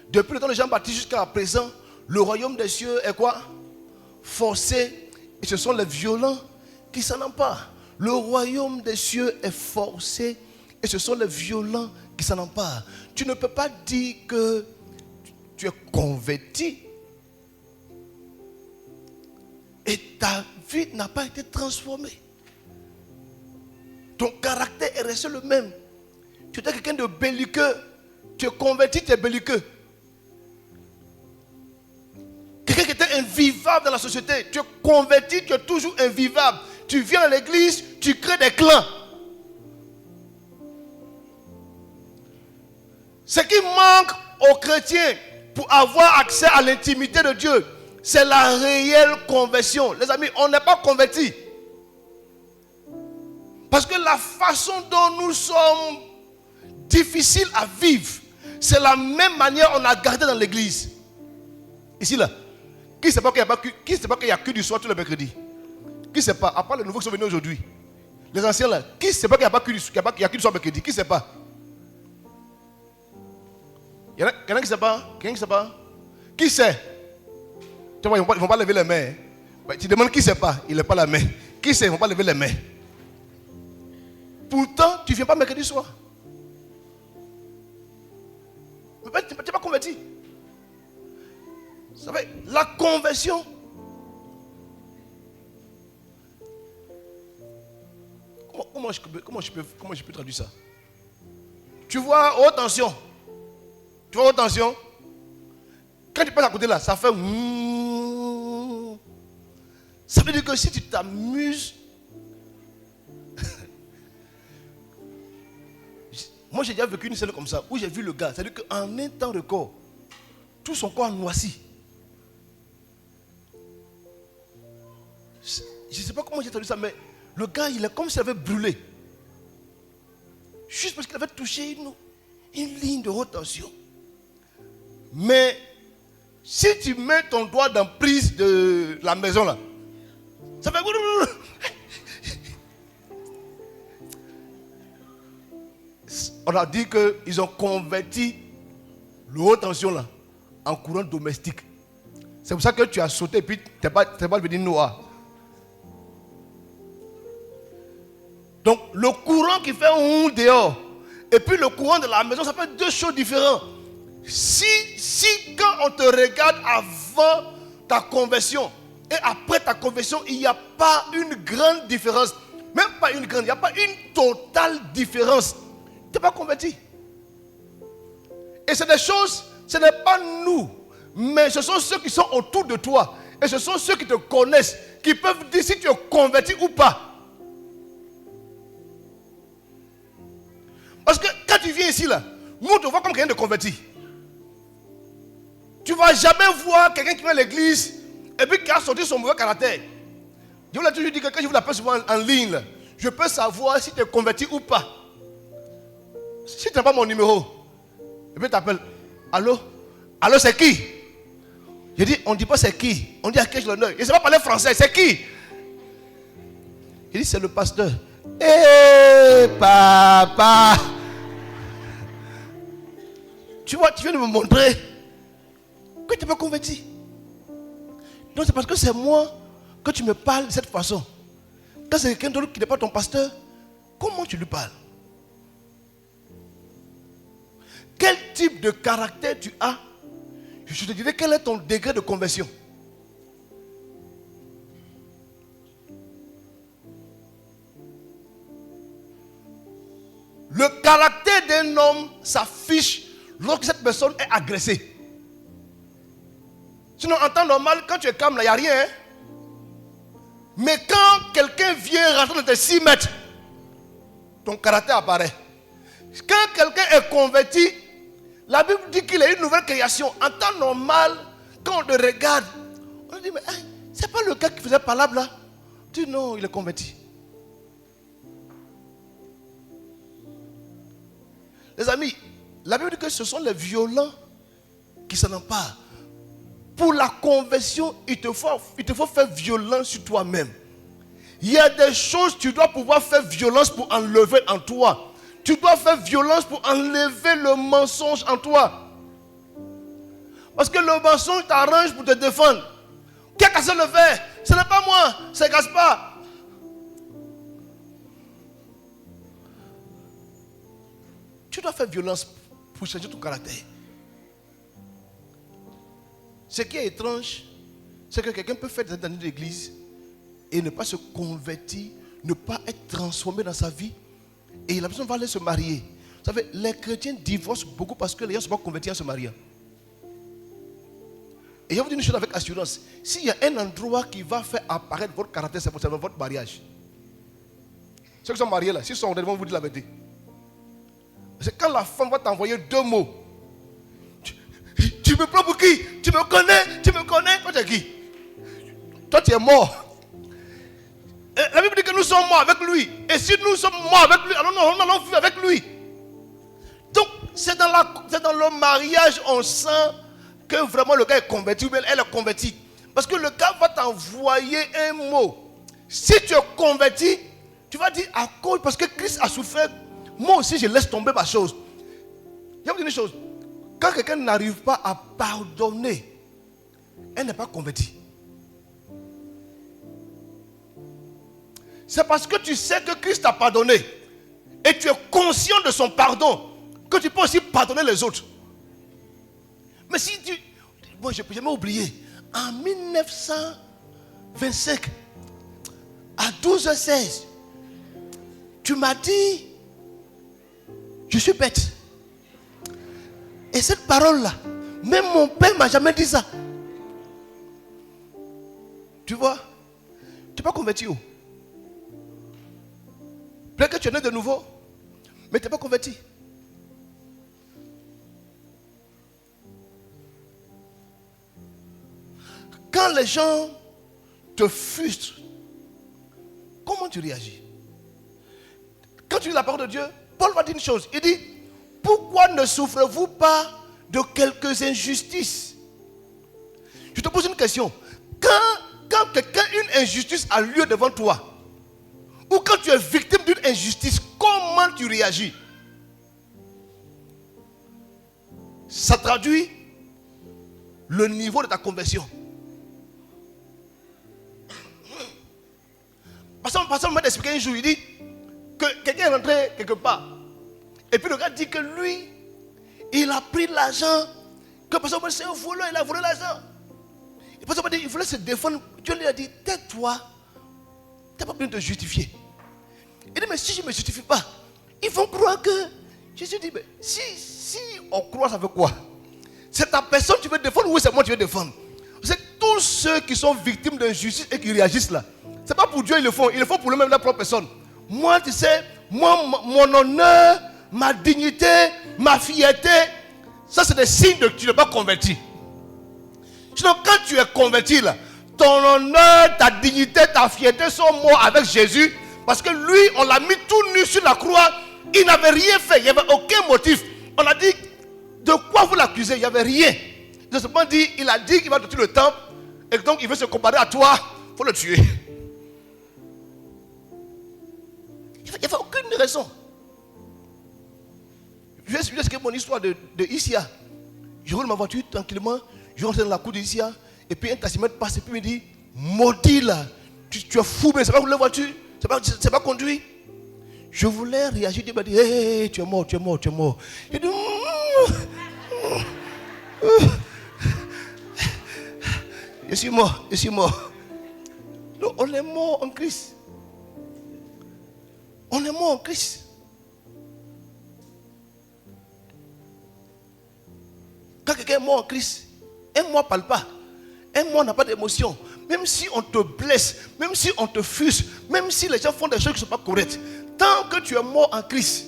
A: Depuis le temps de Jean-Baptiste jusqu'à présent, le royaume des cieux est quoi? Forcé. Et ce sont les violents qui s'en emparent. Le royaume des cieux est forcé. Et ce sont les violents qui s'en emparent. Tu ne peux pas dire que tu es converti et ta vie n'a pas été transformée. Ton caractère est resté le même. Tu étais quelqu'un de belliqueux. Tu es converti, tu es belliqueux. Quelqu'un qui était invivable dans la société. Tu es converti, tu es toujours invivable. Tu viens à l'église, tu crées des clans. Ce qui manque aux chrétiens pour avoir accès à l'intimité de Dieu, c'est la réelle conversion. Les amis, on n'est pas convertis. Parce que la façon dont nous sommes difficiles à vivre, c'est la même manière qu'on a gardé dans l'église. Ici là. Qui ne sait pas qu'il n'y a que du soir tous les mercredis? Qui ne sait pas? À part les nouveaux qui sont venus aujourd'hui. Les anciens là. Qui ne sait pas qu'il n'y a que du soir mercredi? Qui ne sait pas? Il y en a qui ne sait pas? Quelqu'un qui ne sait pas? Qui sait? Tu vois, ils ne vont pas lever les mains. Tu demandes qui ne sait pas? Il ne lève pas la main. Qui sait? Ils ne vont pas lever les mains. Pourtant, tu ne viens pas mercredi soir. Tu n'es pas converti. Vous savez, la conversion, comment je peux traduire ça? Tu vois, haute tension. Tu vois, haute tension. Quand tu passes à côté là, ça fait. Ça veut dire que si tu t'amuses. Moi, j'ai déjà vécu une scène comme ça, où j'ai vu le gars. C'est-à-dire qu'en un temps de corps, tout son corps noirci. Je ne sais pas comment j'ai traduit ça, mais le gars, il est comme s'il avait brûlé. Juste parce qu'il avait touché une ligne de haute tension. Mais si tu mets ton doigt dans la prise de la maison là, ça fait. On a dit qu'ils ont converti le haute tension là en courant domestique. C'est pour ça que tu as sauté et puis tu n'es pas devenu noir. Donc le courant qui fait dehors et puis le courant de la maison, ça fait deux choses différentes. Si quand on te regarde avant ta conversion et après ta conversion, il n'y a pas une grande différence, même pas une grande, il n'y a pas une totale différence, tu n'es pas converti. Et c'est des choses, ce n'est pas nous, mais ce sont ceux qui sont autour de toi. Et ce sont ceux qui te connaissent, qui peuvent dire si tu es converti ou pas. Parce que quand tu viens ici, là, nous on te voit comme quelqu'un de converti. Tu ne vas jamais voir quelqu'un qui vient à l'église et puis qui a sorti son mauvais caractère. Je vous l'ai toujours dit que quand je vous l'appelle souvent en ligne, là, je peux savoir si tu es converti ou pas. Si tu n'as pas mon numéro, et puis tu t'appelles. Allô? Allô, c'est qui? Je dis, on ne dit pas c'est qui. On dit à qui je l'honneur. Il ne sait pas parler français, c'est qui? Il dit, c'est le pasteur. Hé, papa! Tu vois, tu viens de me montrer que tu n'es pas converti. Donc c'est parce que c'est moi que tu me parles de cette façon. Quand c'est quelqu'un d'autre qui n'est pas ton pasteur, comment tu lui parles? Quel type de caractère tu as? Je te dirai quel est ton degré de conversion. Le caractère d'un homme s'affiche lorsque cette personne est agressée. Sinon, en temps normal, quand tu es calme, il n'y a rien. Hein? Mais quand quelqu'un vient rentrer dans tes 6 mètres, ton caractère apparaît. Quand quelqu'un est converti, la Bible dit qu'il est une nouvelle création. En temps normal, quand on le regarde, on dit, mais hein, c'est pas le gars qui faisait palabre là. Tu dis non, il est converti. Les amis, la Bible dit que ce sont les violents qui s'en emparent. Pour la conversion, il te faut faire violence sur toi-même. Il y a des choses que tu dois pouvoir faire violence pour enlever en toi. Tu dois faire violence pour enlever le mensonge en toi. Parce que le mensonge t'arrange pour te défendre. Qui a cassé le verre? Ce n'est pas moi, c'est Gaspard. Tu dois faire violence pour changer ton caractère. Ce qui est étrange, c'est que quelqu'un peut faire des années d'église et ne pas se convertir, ne pas être transformé dans sa vie. Et la personne va aller se marier. Vous savez, les chrétiens divorcent beaucoup parce que les gens ne sont pas convertis en se mariant. Et je vais vous dire une chose avec assurance. S'il y a un endroit qui va faire apparaître votre caractère, c'est votre mariage. Ceux qui sont mariés là, s'ils sont honnêtes, vont vous dire la vérité. C'est quand la femme va t'envoyer 2 mots. Tu me prends pour qui? Tu me connais? Tu me connais? Toi tu es qui? Toi tu es mort. Et la Bible dit que nous sommes morts avec lui. Et si nous sommes morts avec lui, alors nous allons vivre avec lui. Donc c'est dans le mariage on sent que vraiment le gars est converti ou bien elle est convertie. Parce que le gars va t'envoyer un mot. Si tu es converti, tu vas dire à cause parce que Christ a souffert, moi aussi je laisse tomber ma chose. Je vais vous dire une chose. Quand quelqu'un n'arrive pas à pardonner, elle n'est pas convertie. C'est parce que tu sais que Christ t'a pardonné et tu es conscient de son pardon que tu peux aussi pardonner les autres. Mais si tu... Moi, je n'ai jamais oublié. En 1925, à 12h16, tu m'as dit, je suis bête. Et cette parole-là, même mon père ne m'a jamais dit ça. Tu vois, tu n'es pas converti. Peut-être que tu es né de nouveau, mais tu n'es pas converti. Quand les gens te frustrent, comment tu réagis? Quand tu lis la parole de Dieu, Paul va dire une chose. Il dit, pourquoi ne souffrez-vous pas de quelques injustices? Je te pose une question. Quand une injustice a lieu devant toi, ou quand tu es victime d'une injustice, comment tu réagis? Ça traduit le niveau de ta conversion. Pasteur m'a expliqué un jour, il dit que quelqu'un est rentré quelque part. Et puis le gars dit que lui, il a pris l'argent Que le pasteur, c'est un voleur, il a volé l'argent. Le pasteur m'a dit, il voulait se défendre. Dieu lui a dit, tais-toi. Tu n'as pas besoin de te justifier. Il dit, mais si je ne me justifie pas, ils vont croire que... Jésus dit, mais si on croit, ça veut quoi? C'est ta personne que tu veux défendre ou c'est moi que tu veux défendre? C'est tous ceux qui sont victimes d'injustice et qui réagissent là. Ce n'est pas pour Dieu ils le font pour eux-mêmes, leur propre personne. Moi, tu sais, mon honneur, ma dignité, ma fierté, ça c'est des signes que tu n'es pas converti. Sinon, quand tu es converti là, ton honneur, ta dignité, ta fierté sont morts avec Jésus. Parce que lui, on l'a mis tout nu sur la croix. Il n'avait rien fait, il n'y avait aucun motif. On a dit, de quoi vous l'accusez? Il n'y avait rien. Il a dit qu'il va te tuer le temple. Et donc il veut se comparer à toi. Il faut le tuer. Il n'y avait aucune raison. Je vais expliquer mon histoire de Isia. Je roule ma voiture tranquillement. Je rentre dans la cour d'Isia. Et puis un taximètre passe et puis me dit, maudit là, tu es fou, mais c'est pas rouler la voiture. C'est pas conduit. Je voulais réagir. Il m'a dit, hey, tu es mort. Il dit, je suis mort. Donc, on est mort en Christ. On est mort en Christ. Quand quelqu'un est mort en Christ, un mort ne parle pas. Un mort n'a pas d'émotion. Même si on te blesse, même si on te frustre, même si les gens font des choses qui ne sont pas correctes, tant que tu es mort en Christ,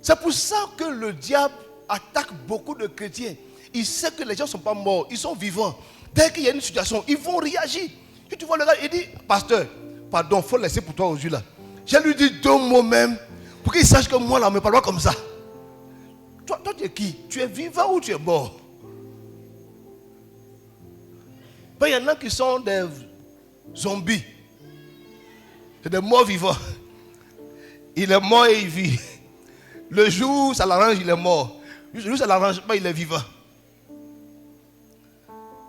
A: c'est pour ça que le diable attaque beaucoup de chrétiens. Il sait que les gens ne sont pas morts, ils sont vivants. Dès qu'il y a une situation, ils vont réagir. Et tu vois le gars, il dit, pasteur, pardon, il faut laisser pour toi aujourd'hui là. Je lui dis 2 mots même, pour qu'il sache que moi là, on ne me parle pas comme ça. Toi, tu es qui? Tu es vivant ou tu es mort? Il y en a qui sont des zombies. C'est des morts vivants. Il est mort et il vit. Le jour ça l'arrange, il est mort. Le jour ça ne l'arrange pas, il est vivant.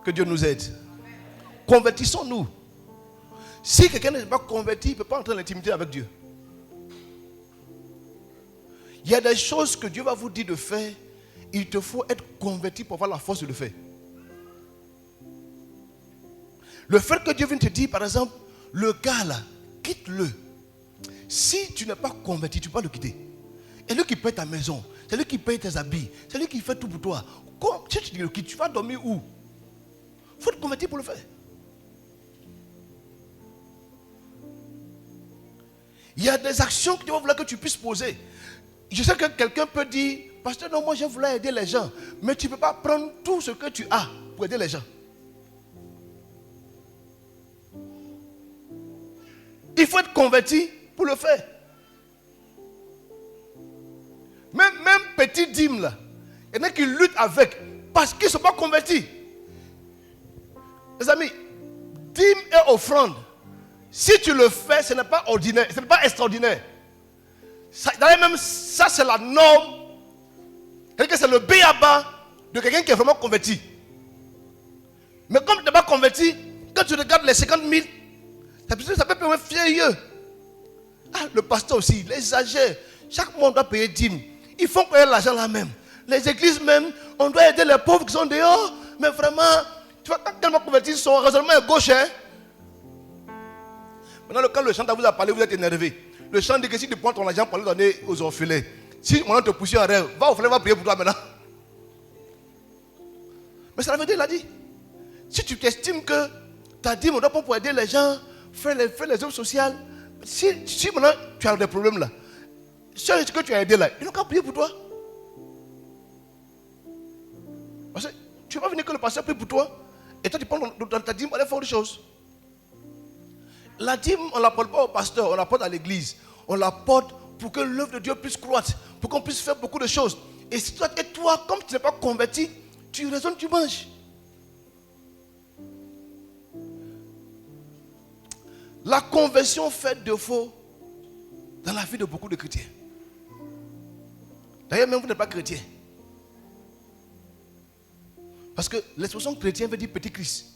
A: Que Dieu nous aide. Convertissons-nous. Si quelqu'un n'est pas converti, il ne peut pas entrer dans l'intimité avec Dieu. Il y a des choses que Dieu va vous dire de faire. Il te faut être converti pour avoir la force de le faire. Le fait que Dieu vienne te dire, par exemple, le gars là, quitte-le. Si tu n'es pas converti, tu ne peux pas le quitter. C'est lui qui paye ta maison, c'est lui qui paye tes habits, c'est lui qui fait tout pour toi. Si tu le quittes, tu vas dormir où? Il faut te convertir pour le faire. Il y a des actions que Dieu va vouloir que tu puisses poser. Je sais que quelqu'un peut dire, pasteur, non, moi je voulais aider les gens, mais tu ne peux pas prendre tout ce que tu as pour aider les gens. Il faut être converti pour le faire. Même petit dîme là, il y en a qui luttent avec parce qu'ils ne sont pas convertis. Les amis, dîme et offrande, si tu le fais, ce n'est pas ordinaire, ce n'est pas extraordinaire. D'ailleurs même ça c'est la norme. C'est le b.a.-ba de quelqu'un qui est vraiment converti. Mais comme tu n'es pas converti, quand tu regardes les 50 000, ça peut paraître fier. Ah, le pasteur aussi, il exagère. Chaque mois, on doit payer dîme. Ils font payer l'argent là même. Les églises même, on doit aider les pauvres qui sont dehors. Mais vraiment, tu vois, quand tellement convertis, son raisonnement est gauche. Hein? Maintenant, quand le chanteur vous a parlé, vous êtes énervé. Le chant dit que si tu prends ton argent pour le donner aux orphelins, si maintenant te pousse un rêve, va au orphelin, va prier pour toi maintenant. Mais ça veut dire, il a dit. Si tu t'estimes que ta dîme, on doit pas pour aider les gens, faire les œuvres sociales. Si maintenant tu as des problèmes là, ce que tu as aidé là, ils n'ont qu'à prier pour toi. Parce que tu ne vas pas venir que le pasteur prie pour toi, et toi tu prends dans ta dîme pour aller faire autre chose. La dîme, on ne l'apporte pas au pasteur, on l'apporte à l'église. On l'apporte pour que l'œuvre de Dieu puisse croître, pour qu'on puisse faire beaucoup de choses. Et toi, comme tu n'es pas converti, tu raisonnes, tu manges. La conversion fait défaut dans la vie de beaucoup de chrétiens. D'ailleurs, même vous n'êtes pas chrétien. Parce que l'expression chrétien veut dire petit Christ.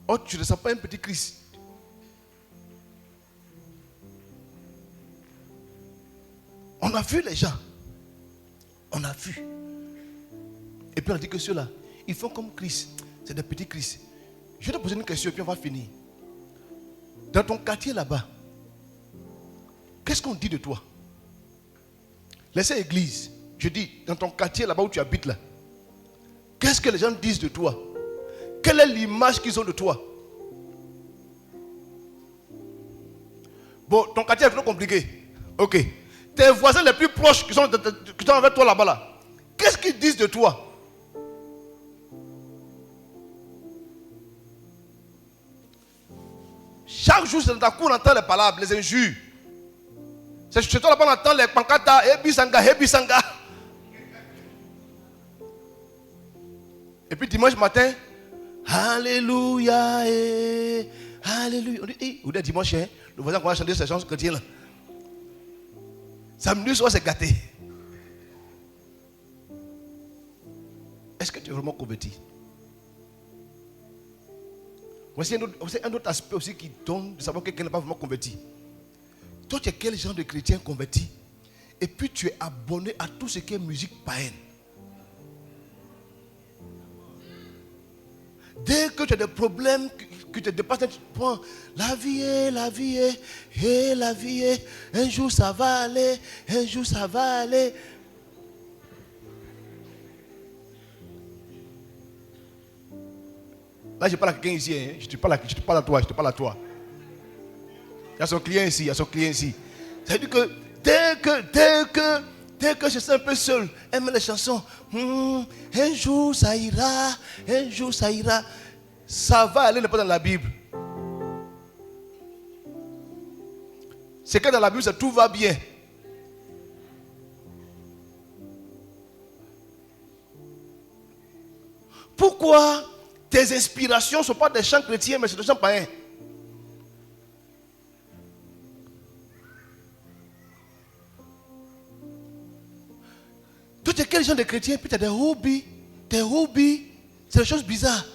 A: Oh, tu ne sens pas un petit Christ. On a vu les gens. On a vu. Et puis on a dit que ceux-là, ils font comme Christ. C'est des petits Christ. Je vais te poser une question et puis on va finir. Dans ton quartier là-bas, qu'est-ce qu'on dit de toi? Laissez l'église. Je dis, dans ton quartier là-bas où tu habites là, qu'est-ce que les gens disent de toi? Quelle est l'image qu'ils ont de toi? Bon, ton quartier est trop compliqué. Ok. Tes voisins les plus proches qui sont avec toi là-bas là, qu'est-ce qu'ils disent de toi? Chaque jour, c'est dans ta cour, on entend les palabres, les injures. C'est chez toi là-bas, on entend les pancata, Ebisanga, Ebisanga. Et puis dimanche matin, Alléluia, Alléluia. On dit, vous êtes dimanche, hein? Le voisin qu'on va chanter ces chansons chrétiennes là. Samedi soir, c'est gâté. Est-ce que tu es vraiment converti? Voici un autre aspect aussi qui donne de savoir que quelqu'un n'est pas vraiment converti. Toi, tu es quel genre de chrétien converti? Et puis tu es abonné à tout ce qui est musique païenne. Dès que tu as des problèmes que te dépassent, tu prends la vie est, la vie est, et la vie est. Un jour ça va aller, un jour ça va aller. Là, je parle à quelqu'un ici, hein. Je te parle à toi, je te parle à toi. Il y a son client ici, il y a son client ici. Ça veut dire que dès que je suis un peu seul, elle met les chansons. Un jour ça ira, un jour ça ira. Ça va aller, n'est pas dans la Bible. C'est que dans la Bible, tout va bien. Pourquoi tes inspirations ne sont pas des chants chrétiens, mais c'est des chants païens? Toi, tu es quel genre de chrétien? Puis tu as des hobbies. Tes hobbies, c'est des choses bizarres.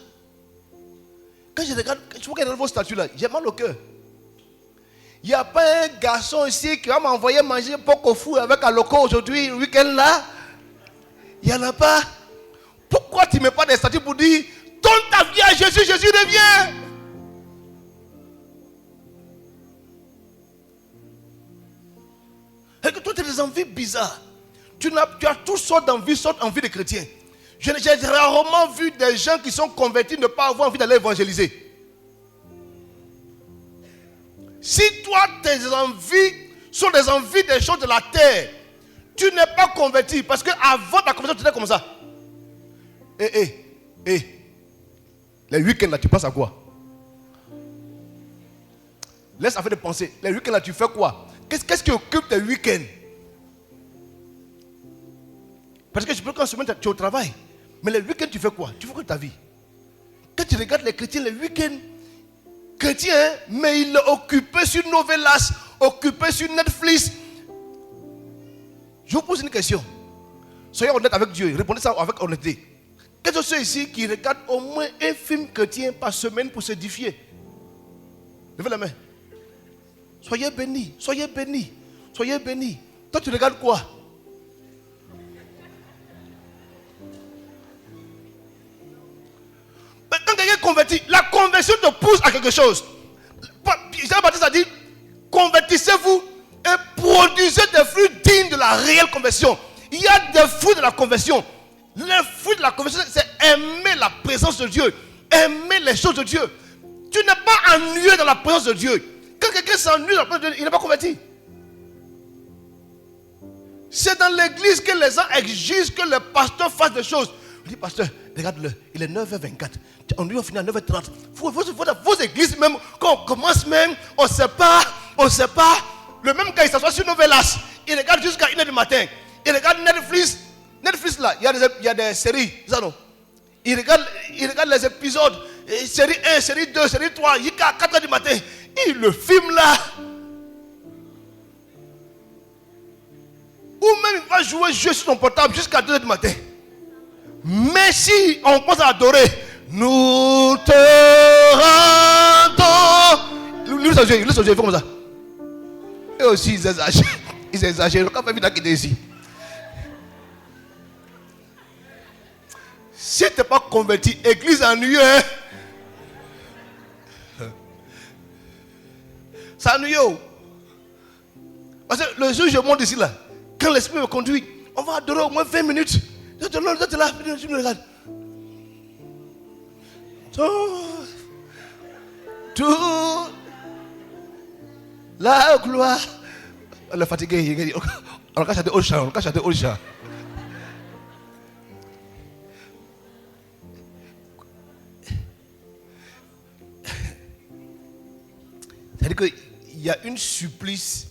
A: Quand je regarde, je vois vos statuts là, j'ai mal au cœur. Il n'y a pas un garçon ici qui va m'envoyer manger beaucoup fou avec un loco aujourd'hui, le week-end là. Il n'y en a pas. Pourquoi tu ne mets pas des statuts pour dire donne ta vie à Jésus, Jésus revient? Et que toi, tu as des envies bizarres. Tu as toutes sortes d'envies de chrétiens. J'ai rarement vu des gens qui sont convertis ne pas avoir envie d'aller évangéliser. Si toi, tes envies sont des envies des choses de la terre, tu n'es pas converti. Parce qu'avant ta conversion, tu étais comme ça. Les week-ends là, tu penses à quoi? Laisse afin de penser. Les week-ends là, tu fais quoi? Qu'est-ce qui occupe tes week-ends? Parce que je peux qu'en semaine, tu es au travail. Mais les week-ends, tu fais quoi? Tu fais quoi de ta vie? Quand tu regardes les chrétiens, les week-ends, chrétiens, mais il est occupé sur Novelas, occupé sur Netflix. Je vous pose une question. Soyez honnête avec Dieu. Répondez ça avec honnêteté. Quels sont ceux ici qui regardent au moins un film chrétien par semaine pour s'édifier? Levez la main. Soyez bénis, soyez bénis, soyez bénis. Toi, tu regardes quoi? Quand quelqu'un est converti, la conversion te pousse à quelque chose. Jean-Baptiste a dit, convertissez-vous et produisez des fruits dignes de la réelle conversion. Il y a des fruits de la conversion. Les fruits de la conversion, c'est aimer la présence de Dieu, aimer les choses de Dieu. Tu n'es pas ennuyé dans la présence de Dieu. Quand quelqu'un s'ennuie dans la présence de Dieu, il n'est pas converti. C'est dans l'église que les gens exigent que le pasteur fasse des choses. Je dis, pasteur, regarde-le, il est 9h24. On lui a fini à 9h30. Vos églises même, quand on commence même, on ne sait pas. Le même gars, il s'assoit sur Novelas. Il regarde jusqu'à 1h du matin. Il regarde Netflix. Netflix là, il y a des séries. Ça non. Il regarde les épisodes. Série 1, série 2, série 3. Jusqu'à 4h du matin. Et le film là. Ou même il va jouer jeu sur son portable jusqu'à 2h du matin. Mais si on commence à adorer, nous te rendons. Lui, il fait comme ça. Et aussi, ils exagèrent. Ils exagèrent. Quand même, il a quitté ici. convertis. Église ennuyeux, hein? C'est ennuyeux. Parce que le jour où je monte ici, là, quand l'esprit me conduit, on va adorer au moins 20 minutes. Je te là, tu me regardes. Tout la gloire. On est fatigué. On va chanter au chant. C'est-à-dire qu'il y a une supplice,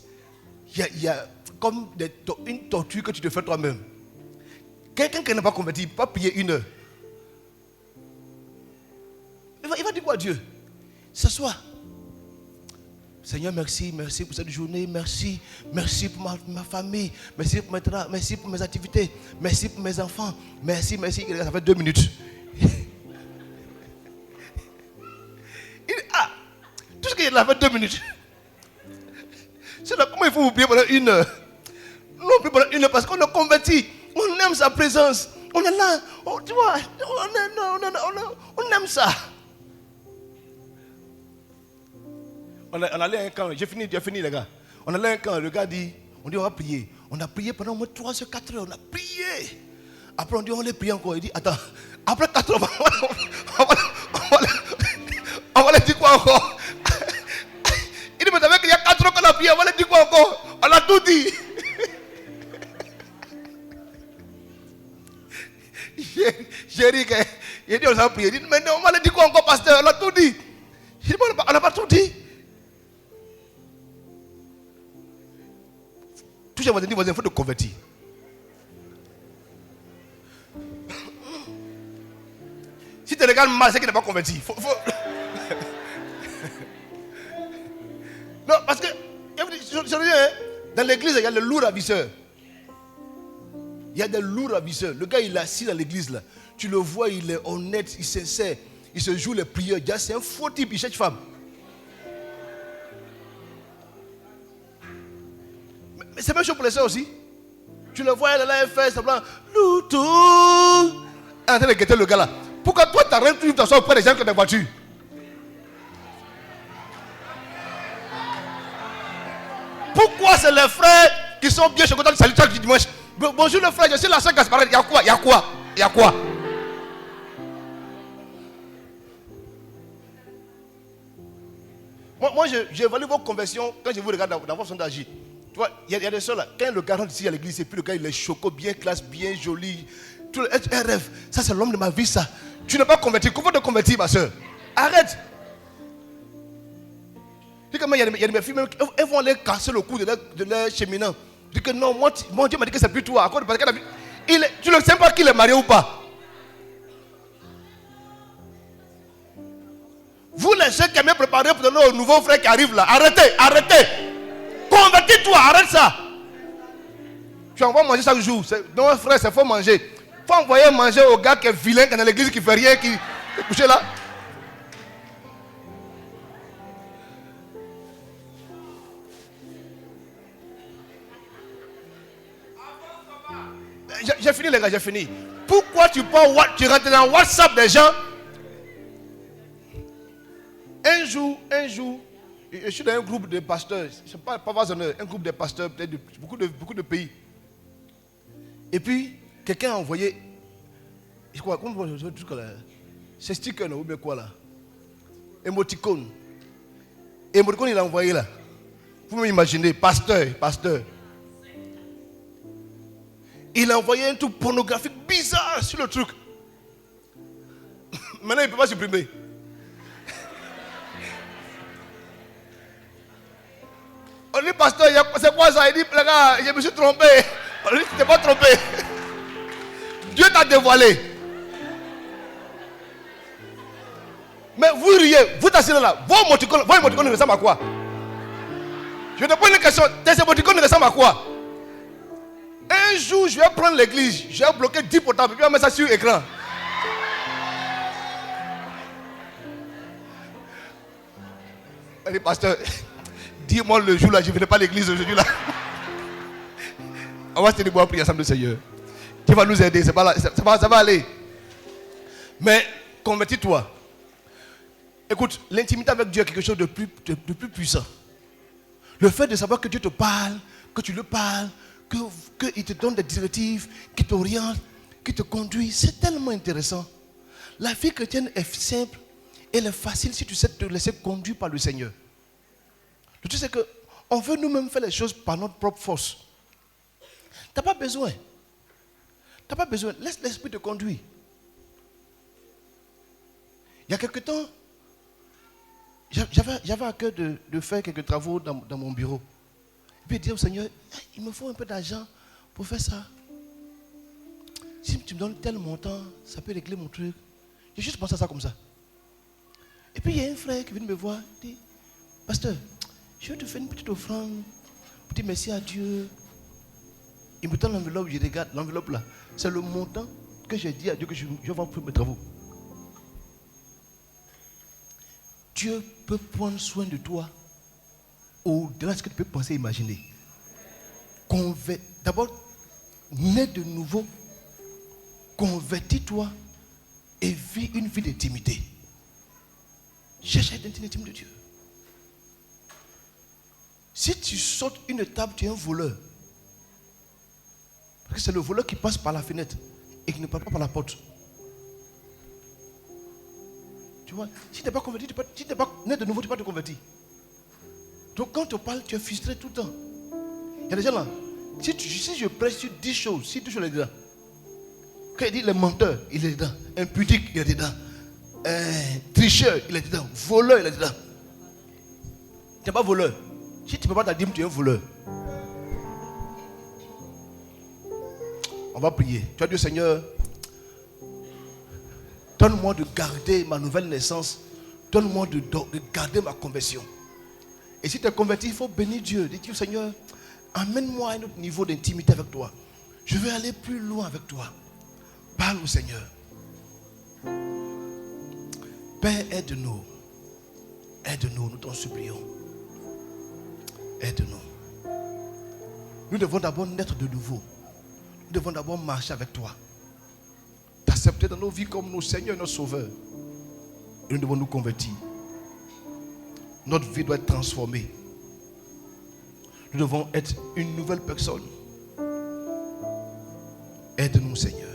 A: il y a comme une torture que tu te fais toi-même. Quelqu'un qui n'est pas converti, il ne peut pas prier 1 heure. Il va dire quoi à Dieu? S'assoit. Seigneur, merci pour cette journée, merci pour ma famille, merci pour merci pour mes activités, merci pour mes enfants, merci. Ça fait 2 minutes. Tout ce qu'il a fait 2 minutes. C'est là, comment il faut vous prier pendant 1 heure? Non, on prie pendant 1 heure parce qu'on est converti. On aime sa présence. On est là. Tu vois, on aime ça. On allait à un camp. J'ai fini les gars. On allait à un camp. Le gars dit, on va prier. On a prié pendant au moins 3 heures, 4 heures. On a prié. Après on dit, on va prier encore. Il dit, attends. Après 4 heures, on va aller dire quoi encore? Il dit, mais savez qu'il y a 4 heures qu'on a prié. On va aller dire quoi encore? On a tout dit. J'ai dit, on a prié. Il dit, mais on va aller dire quoi encore, pasteur? On a tout dit. J'ai dit, on n'a pas tout dit. Touchez votre voisin, il faut te convertir. Si tu regardes mal, c'est qu'il n'est pas converti. Non, parce que, dans l'église, il y a le lourd ravisseur. Il y a des lourds ravisseurs. Le gars, il est assis dans l'église là. Tu le vois, il est honnête, il est sincère. Il se joue les prières. C'est un faux type, il cherche femme. Mais c'est même chose pour les soeurs aussi. Tu le vois, elle est là, elle fait semblant. Loutou. Elle est en train de guetter le gars là. Pourquoi toi, tu arrêtes toujours t'asseoir auprès des gens qui ont des voitures? Pourquoi c'est les frères qui sont bien chez Côté Salut chaque dimanche? Bonjour le frère, je suis la soeur Gasparette. Il y a quoi? Moi, j'évalue vos conversions quand je vous regarde dans votre façon d'agir. Tu vois, il y a des soeurs là, quand le gars rentre ici à l'église, et puis le gars il est choco, bien classe, bien joli. Un rêve. Ça c'est l'homme de ma vie, ça. Tu n'es pas converti. Comment te convertir, ma soeur? Arrête. Il y a des filles même, elles vont aller casser le cou de leur cheminant. Je dis que non, mon Dieu m'a dit que c'est plus toi. Tu ne sais pas qu'il est marié ou pas. Vous les gens qui aimez préparer pour donner aux nouveaux frères qui arrivent là, arrêtez. Convertis-toi, arrête ça. Tu envoies manger chaque jour. Non, frère, c'est faut manger. Il faut envoyer manger au gars qui est vilain, qui est dans l'église, qui ne fait rien, qui est couché là. J'ai fini les gars, j'ai fini. Pourquoi tu rentres dans WhatsApp des gens? Un jour, je suis dans un groupe de pasteurs, je ne sais pas un groupe de pasteurs peut-être de beaucoup de pays. Et puis, quelqu'un a envoyé, c'est sticker ou bien quoi là? Émoticône. Émoticône, il a envoyé là. Vous m'imaginez, pasteur. Il a envoyé un truc pornographique bizarre sur le truc. Maintenant, il ne peut pas supprimer. On dit, pasteur, c'est quoi ça? Il dit, les gars, je me suis trompé. On dit, tu t'es pas trompé. Dieu t'a dévoilé. Mais vous riez, vous t'asseyez là. Vos émoticônes ressemblent à quoi? Je te pose une question. Tes émoticônes ressemblent à quoi? Un jour, je vais prendre l'église. Je vais bloquer 10 portables et puis on met ça sur l'écran. Elle dit, pasteur, dis-moi le jour là, je ne venais pas à l'église aujourd'hui là. On va se tenir pour prier ensemble le Seigneur. Qui va nous aider, ça va aller. Mais convertis-toi. Écoute, l'intimité avec Dieu est quelque chose de plus puissant. Le fait de savoir que Dieu te parle, que tu le parles, qu'il te donne des directives, qu'il t'oriente, qu'il te conduit, c'est tellement intéressant. La vie chrétienne est simple, elle est facile si tu sais te laisser conduire par le Seigneur. Tu sais qu'on veut nous-mêmes faire les choses par notre propre force. Tu n'as pas besoin. Tu n'as pas besoin. Laisse l'Esprit te conduire. Il y a quelque temps, j'avais à cœur de faire quelques travaux dans mon bureau. Et puis dire au Seigneur, il me faut un peu d'argent pour faire ça. Si tu me donnes tel montant, ça peut régler mon truc. J'ai juste pensé à ça comme ça. Et puis il y a un frère qui vient me voir, il dit, pasteur, je vais te faire une petite offrande pour dire merci à Dieu. Il me donne l'enveloppe, je regarde l'enveloppe là. C'est le montant que j'ai dit à Dieu que je vais faire mes travaux. Dieu peut prendre soin de toi au-delà de ce que tu peux penser et imaginer. D'abord, nais de nouveau, convertis-toi et vis une vie d'intimité. Cherche à être intime de Dieu. Si tu sautes une table, tu es un voleur. Parce que c'est le voleur qui passe par la fenêtre et qui ne passe pas par la porte. Tu vois, si tu n'es pas converti, si tu n'es pas né de nouveau, tu ne peux pas te convertir. Donc quand tu parles, tu es frustré tout le temps. Il y a des gens là, si je prêche sur 10 choses, si 2 choses, il est dedans. Quand il dit le menteur, il est dedans. Impudique, il est dedans. Tricheur, il est dedans. Voleur, il est dedans. Tu n'es pas voleur. Si tu ne peux pas ta dîme, tu es un voleur. On va prier. Tu as dit au Seigneur, donne-moi de garder ma nouvelle naissance. Donne-moi de garder ma conversion. Et si tu es converti, il faut bénir Dieu. Dis au Seigneur, amène-moi à un autre niveau d'intimité avec toi. Je veux aller plus loin avec toi. Parle au Seigneur. Père, aide-nous. Aide-nous, nous t'en supplions. Aide-nous. Nous devons d'abord naître de nouveau. Nous devons d'abord marcher avec toi. T'accepter dans nos vies comme nos Seigneurs et nos Sauveurs. Et nous devons nous convertir. Notre vie doit être transformée. Nous devons être une nouvelle personne. Aide-nous, Seigneur.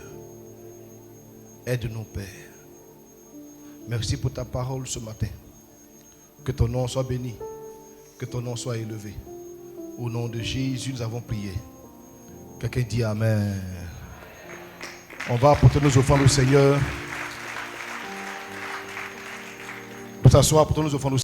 A: Aide-nous, Père. Merci pour ta parole ce matin. Que ton nom soit béni. Que ton nom soit élevé. Au nom de Jésus, nous avons prié. Quelqu'un dit Amen. On va apporter nos offrandes au Seigneur. Pour s'asseoir, apportons nos offrandes au Seigneur.